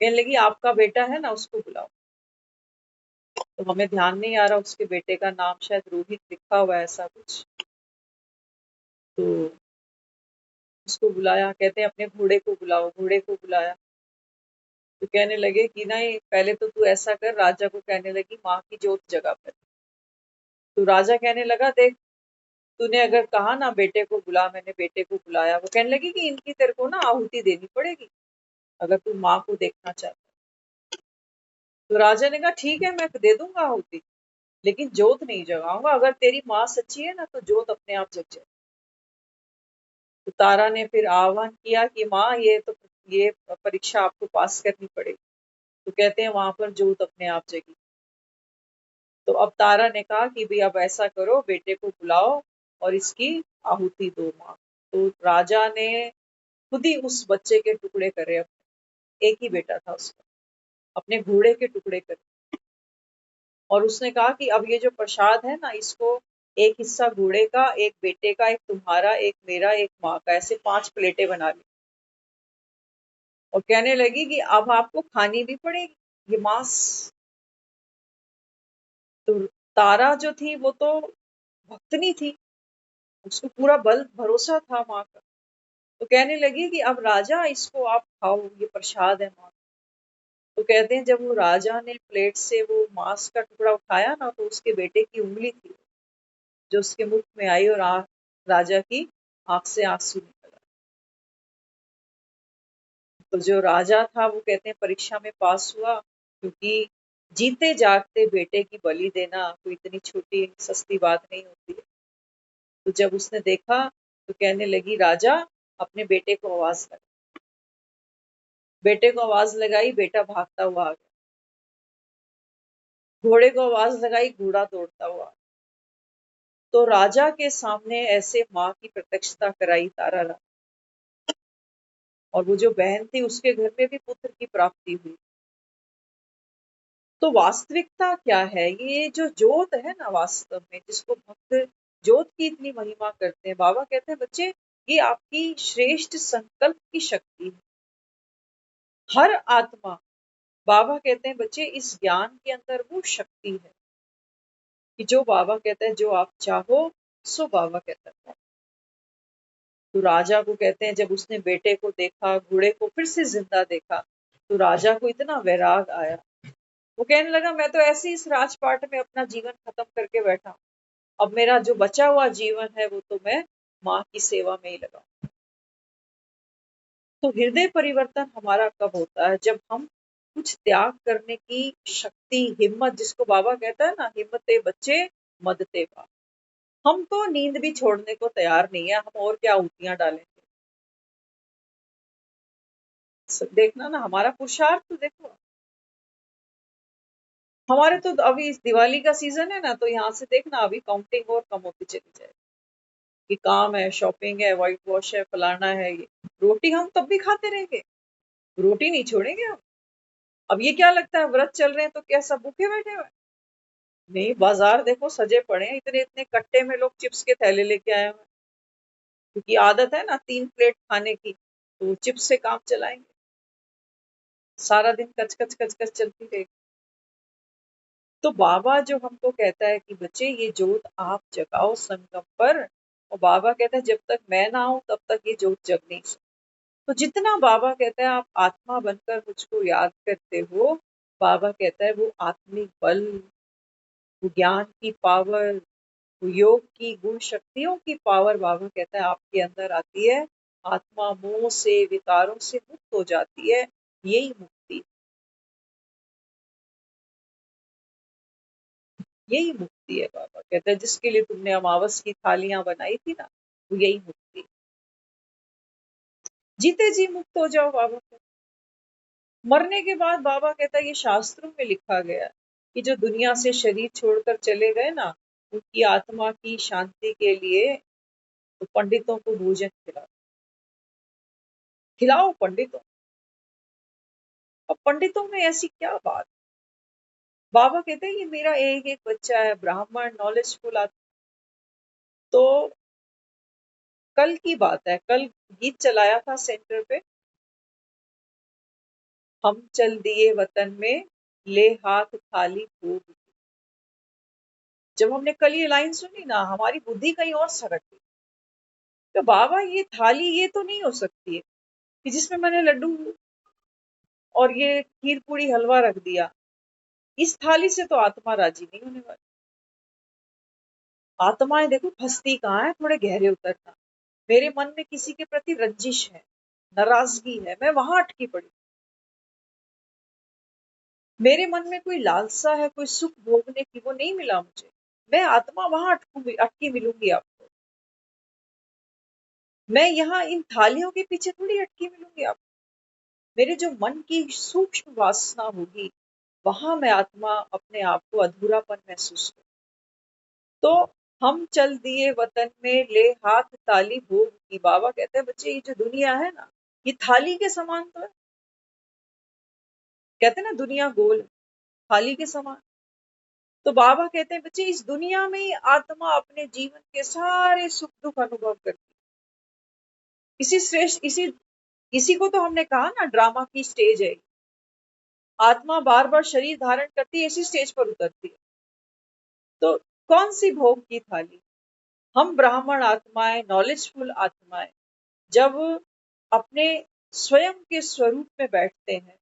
कहने लगी आपका बेटा है ना, उसको बुलाओ। तो हमें ध्यान नहीं आ रहा, उसके बेटे का नाम शायद रोहित लिखा हुआ है, ऐसा कुछ। तो उसको बुलाया, कहते हैं अपने घोड़े को बुलाओ, घोड़े को बुलाया। तो कहने लगे कि नहीं, पहले तो तू ऐसा कर, राजा को कहने लगी माँ की जोत जगह पर। तो राजा कहने लगा देख, तूने अगर कहा ना बेटे को बुला, मैंने बेटे को बुलाया। वो कहने लगी कि इनकी तेरे को ना आहुति देनी पड़ेगी अगर तू माँ को देखना चाहता है। तो राजा ने कहा ठीक है, मैं दे दूंगा आहुति, लेकिन जोत नहीं जगाऊंगा। अगर तेरी माँ सच्ची है ना तो जोत अपने आप जग जाए। तो तारा ने फिर आह्वान किया कि माँ ये परीक्षा आपको पास करनी पड़ेगी। तो कहते हैं वहां पर जोत अपने आप जगी। तो अब तारा ने कहा कि भाई अब ऐसा करो, बेटे को बुलाओ और इसकी आहुति दो माँ। तो राजा ने खुद ही उस बच्चे के टुकड़े करे, अपने एक ही बेटा था उसका, अपने घोड़े के टुकड़े करे। और उसने कहा कि अब ये जो प्रसाद है ना, इसको एक हिस्सा घोड़े का, एक बेटे का, एक तुम्हारा, एक मेरा, एक माँ का, ऐसे 5 प्लेटें बना ली। और कहने लगी कि अब आपको खानी भी पड़ेगी ये मांस। तो तारा जो थी वो तो भक्तनी थी, उसको पूरा बल भरोसा था माँ का। तो कहने लगी कि अब राजा इसको आप खाओ, ये प्रसाद है माँ। तो कहते हैं जब वो राजा ने प्लेट से वो मांस का टुकड़ा उठाया ना, तो उसके बेटे की उंगली थी जो उसके मुख में आई और राजा की आंख से आंसू निकल आए। तो जो राजा था वो कहते हैं परीक्षा में पास हुआ, क्योंकि जीते जागते बेटे की बलि देना कोई इतनी छोटी सस्ती बात नहीं होती है। तो जब उसने देखा तो कहने लगी राजा अपने बेटे को आवाज लगा। बेटे को आवाज लगाई, बेटा भागता हुआ आ गया। घोड़े को आवाज लगाई, घोड़ा दौड़ता हुआ। तो राजा के सामने ऐसे माँ की प्रत्यक्षता कराई तारा रानी। और वो जो बहन थी उसके घर में भी पुत्र की प्राप्ति हुई। तो वास्तविकता क्या है, ये जो जोत है ना, वास्तव में जिसको भक्त जोत की इतनी महिमा करते हैं, बाबा कहते हैं बच्चे ये आपकी श्रेष्ठ संकल्प की शक्ति है। हर आत्मा, बाबा कहते हैं बच्चे इस ज्ञान के अंदर वो शक्ति है कि जो बाबा कहता है जो आप चाहो सो बाबा कहता है। तो राजा को कहते हैं जब उसने बेटे को देखा, घोड़े को फिर से जिंदा देखा, तो राजा को इतना वैराग आया। वो कहने लगा मैं तो ऐसे ही इस राजपाट में अपना जीवन खत्म करके बैठा हूँ, अब मेरा जो बचा हुआ जीवन है वो तो मैं माँ की सेवा में ही लगाऊं। तो हृदय परिवर्तन हमारा कब होता है? जब हम कुछ त्याग करने की शक्ति, हिम्मत, जिसको बाबा कहता है ना, हिम्मते बच्चे मदते बाप। हम तो नींद भी छोड़ने को तैयार नहीं है, हम और क्या ऊँटियाँ डालेंगे। देखना ना, हमारा पुरुषार्थ तो देखो। हमारे तो अभी इस दिवाली का सीजन है ना, तो यहाँ से देखना अभी काउंटिंग और कम होती चली जाए कि काम है, शॉपिंग है, व्हाइट वॉश है, फलाना है। ये रोटी हम तब भी खाते रहेंगे, रोटी नहीं छोड़ेंगे हम। अब ये क्या लगता है, व्रत चल रहे हैं तो क्या सब भूखे बैठे हुए हैं? नहीं, बाजार देखो सजे पड़े हैं, इतने इतने कट्टे में लोग चिप्स के थैले लेके आए हुए हैं, क्योंकि आदत है ना 3 प्लेट खाने की, तो चिप्स से काम चलाएंगे। सारा दिन कच कच कच कच चलती रहेगी। तो बाबा जो हमको कहता है कि बच्चे ये जोत आप जगाओ संगम पर, और बाबा कहता है जब तक मैं ना आऊं तब तक ये जोत जग नहीं सकती। तो जितना बाबा कहता है आप आत्मा बनकर मुझको याद करते हो, बाबा कहता है वो आत्मिक बल, वो ज्ञान की पावर, वो योग की गुण शक्तियों की पावर, बाबा कहता है आपके अंदर आती है। आत्मा मोह से, विकारों से मुक्त हो जाती है। यही मुक्ति, यही मुक्ति है। बाबा कहता है जिसके लिए तुमने अमावस की थालियां बनाई थी ना, वो यही मुक्ति। जीते जी मुक्त हो जाओ, बाबा कहता है। मरने के बाद बाबा कहता है ये शास्त्रों में लिखा गया है कि जो दुनिया से शरीर छोड़कर चले गए ना, उनकी आत्मा की शांति के लिए तो पंडितों को भोजन खिलाओ, खिलाओ पंडितों। अब पंडितों में ऐसी क्या बात? बाबा कहते हैं ये मेरा एक एक बच्चा है, ब्राह्मण, नॉलेजफुल आत्मा। तो कल की बात है, कल गीत चलाया था सेंटर पे, हम चल दिए वतन में, ले हाथ थाली भोग। जब हमने कल ये लाइन सुनी ना, हमारी बुद्धि कहीं और सरक गई। तो बाबा ये थाली ये तो नहीं हो सकती है कि जिसमें मैंने लड्डू और ये खीर पूड़ी हलवा रख दिया। इस थाली से तो आत्मा राजी नहीं होने वाली। आत्माएं देखो फंसती कहाँ है, थोड़े गहरे उतरना। मेरे मन में किसी के प्रति रंजिश है, नाराजगी है, मैं वहां अटकी पड़ी। मेरे मन में कोई लालसा है, कोई सुख भोगने की, वो नहीं मिला मुझे। मैं आत्मा वहां अटकूंगी, अटकी मिलूंगी आपको। मैं यहाँ इन थालियों के पीछे थोड़ी अटकी मिलूंगी आपको। मेरे जो मन की सूक्ष्म वासना होगी, वहां मैं आत्मा अपने आप को अधूरापन महसूस करूं। तो हम चल दिए वतन में, ले हाथ ताली भोग की। बाबा कहते हैं बच्चे ये जो दुनिया है ना, ये थाली के समान तो है। कहते हैं ना दुनिया गोल है, थाली के समान। तो बाबा कहते हैं बच्चे इस दुनिया में ही आत्मा अपने जीवन के सारे सुख दुख अनुभव करती है। इसी श्रेष्ठ, इसी को तो हमने कहा ना ड्रामा की स्टेज है। आत्मा बार बार शरीर धारण करती है, इसी स्टेज पर उतरती है। तो कौन सी भोग की थाली? हम ब्राह्मण आत्माएं, नॉलेजफुल आत्माएं, जब अपने स्वयं के स्वरूप में बैठते हैं,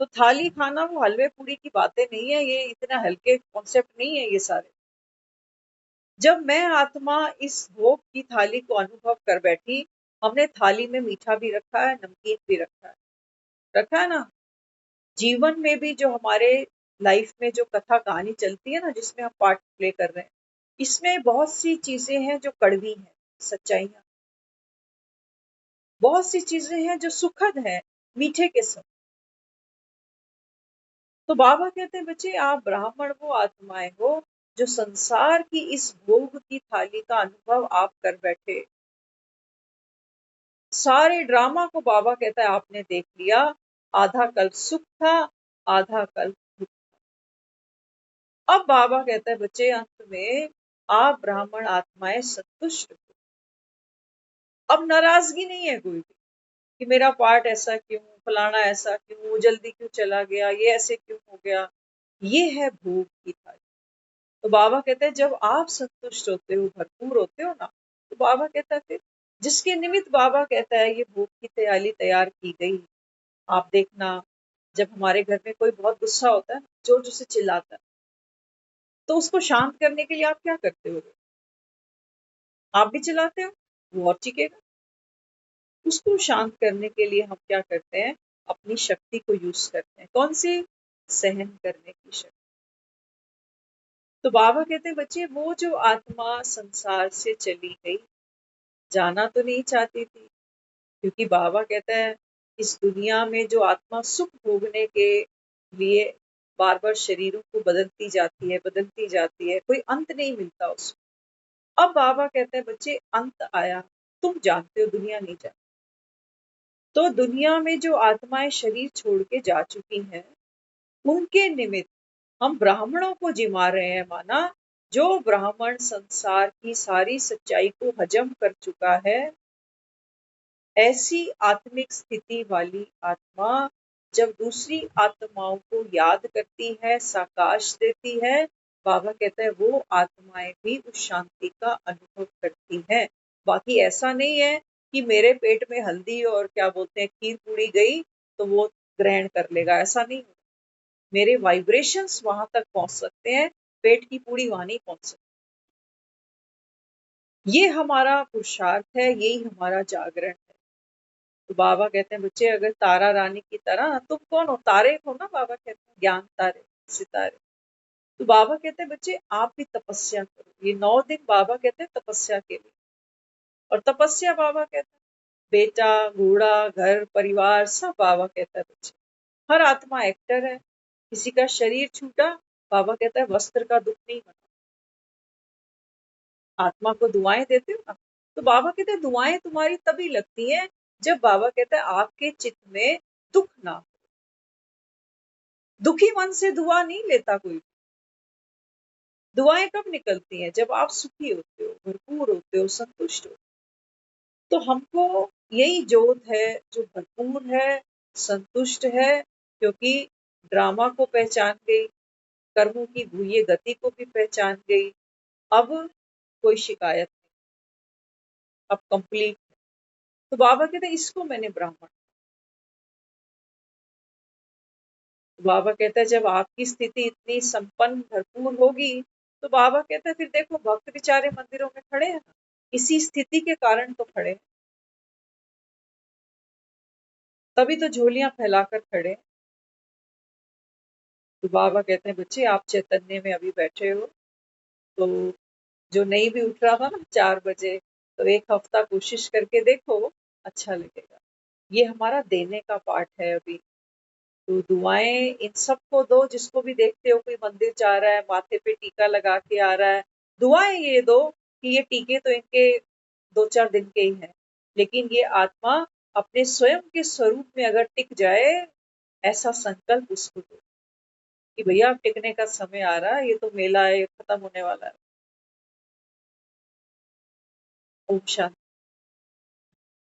तो थाली खाना वो हलवे पूरी की बातें नहीं है, ये इतना हल्के कॉन्सेप्ट नहीं है ये सारे। जब मैं आत्मा इस भोग की थाली को अनुभव कर बैठी, हमने थाली में मीठा भी रखा है, नमकीन भी रखा है ना। जीवन में भी जो हमारे लाइफ में जो कथा कहानी चलती है ना, जिसमें हम पार्ट प्ले कर रहे हैं, इसमें बहुत सी चीजें हैं जो कड़वी हैं, सच्चाइयां। बहुत सी चीजें हैं जो सुखद हैं, मीठे के साथ। तो बाबा कहते हैं बच्चे आप ब्राह्मण वो आत्माएं हो, जो संसार की इस भोग की थाली का अनुभव आप कर बैठे। सारे ड्रामा को बाबा कहता है आपने देख लिया। आधा कल्प सुख था, आधा कल्प दुख। अब बाबा कहता है बच्चे अंत में आप ब्राह्मण आत्माएं संतुष्ट हो। अब नाराजगी नहीं है कोई भी कि मेरा पार्ट ऐसा क्यों, फलाना ऐसा क्यों, वो जल्दी क्यों चला गया, ये ऐसे क्यों हो गया। ये है भोग की थाली। तो बाबा कहते हैं जब आप संतुष्ट होते हो, भरपूर होते हो ना, तो बाबा कहता है फिर जिसके निमित्त बाबा कहता है ये भोग की थाली तैयार की गई। आप देखना, जब हमारे घर में कोई बहुत गुस्सा होता है, जोर जोर से चिल्लाता है, तो उसको शांत करने के लिए आप क्या करते हो? आप भी चिल्लाते हो, वो और चीखेगा। उसको शांत करने के लिए हम क्या करते हैं, अपनी शक्ति को यूज करते हैं। कौन सी? सहन करने की शक्ति। तो बाबा कहते हैं बच्चे, वो जो आत्मा संसार से चली गई, जाना तो नहीं चाहती थी, क्योंकि बाबा कहता है इस दुनिया में जो आत्मा सुख भोगने के लिए बार बार शरीरों को बदलती जाती है, कोई अंत नहीं मिलता उसको। अब बाबा कहते हैं बच्चे, अंत आया, तुम जानते हो, दुनिया नहीं जानती। तो दुनिया में जो आत्माएं शरीर छोड़ के जा चुकी हैं, उनके निमित्त हम ब्राह्मणों को जिमा रहे हैं। माना जो ब्राह्मण संसार की सारी सच्चाई को हजम कर चुका है, ऐसी आत्मिक स्थिति वाली आत्मा जब दूसरी आत्माओं को याद करती है, साकाश देती है, बाबा कहता है वो आत्माएं भी उस शांति का अनुभव करती हैं। बाकी ऐसा नहीं है कि मेरे पेट में हल्दी और क्या बोलते हैं खीर पूड़ी गई तो वो ग्रहण कर लेगा, ऐसा नहीं। मेरे वाइब्रेशंस वहां तक पहुंच सकते हैं, पेट की पूड़ी वहां नहीं पहुंच सकती। ये हमारा पुरुषार्थ है, यही हमारा जागरण है। तो बाबा कहते हैं बच्चे, अगर तारा रानी की तरह, तुम कौन हो? तारे हो ना, बाबा कहते हैं ज्ञान तारे, सितारे। तो बाबा कहते हैं बच्चे, आप भी तपस्या करो। ये 9 दिन बाबा कहते हैं तपस्या के लिए। और तपस्या बाबा कहते हैं, बेटा, घोड़ा, घर परिवार सब बाबा कहता है बच्चे। हर आत्मा एक्टर है। किसी का शरीर छूटा, बाबा कहता है वस्त्र का दुख नहीं मना। आत्मा को दुआएं देते हो ना, तो बाबा कहते हैं दुआएं तुम्हारी तभी लगती हैं जब बाबा कहता है आपके चित्त में दुख ना हो। दुखी मन से दुआ नहीं लेता कोई। दुआएं कब निकलती हैं? जब आप सुखी होते हो, भरपूर होते हो, संतुष्ट हो। तो हमको यही जोत है जो भरपूर है, संतुष्ट है, क्योंकि ड्रामा को पहचान गई, कर्मों की गुह्य गति को भी पहचान गई। अब कोई शिकायत नहीं, अब कंप्लीट। तो बाबा कहते हैं इसको मैंने ब्राह्मण। बाबा कहता है जब आपकी स्थिति इतनी संपन्न भरपूर होगी, तो बाबा कहता है फिर देखो भक्त बेचारे मंदिरों में खड़े हैं ना, इसी स्थिति के कारण तो खड़े हैं। तभी तो झोलियां फैलाकर खड़े हैं। तो बाबा कहते हैं बच्चे, आप चैतन्य में अभी बैठे हो, तो जो नहीं भी उठ रहा था ना 4 बजे, तो एक हफ्ता कोशिश करके देखो, अच्छा लगेगा। ये हमारा देने का पार्ट है अभी। तो दुआएं इन सबको दो, जिसको भी देखते हो कोई मंदिर जा रहा है, माथे पे टीका लगा के आ रहा है, दुआएं ये दो कि ये टीके तो इनके 2-4 दिन के ही हैं, लेकिन ये आत्मा अपने स्वयं के स्वरूप में अगर टिक जाए, ऐसा संकल्प उसको दो कि भैया अब टिकने का समय आ रहा है, ये तो मेला है, ये खत्म होने वाला है। ओम शांति।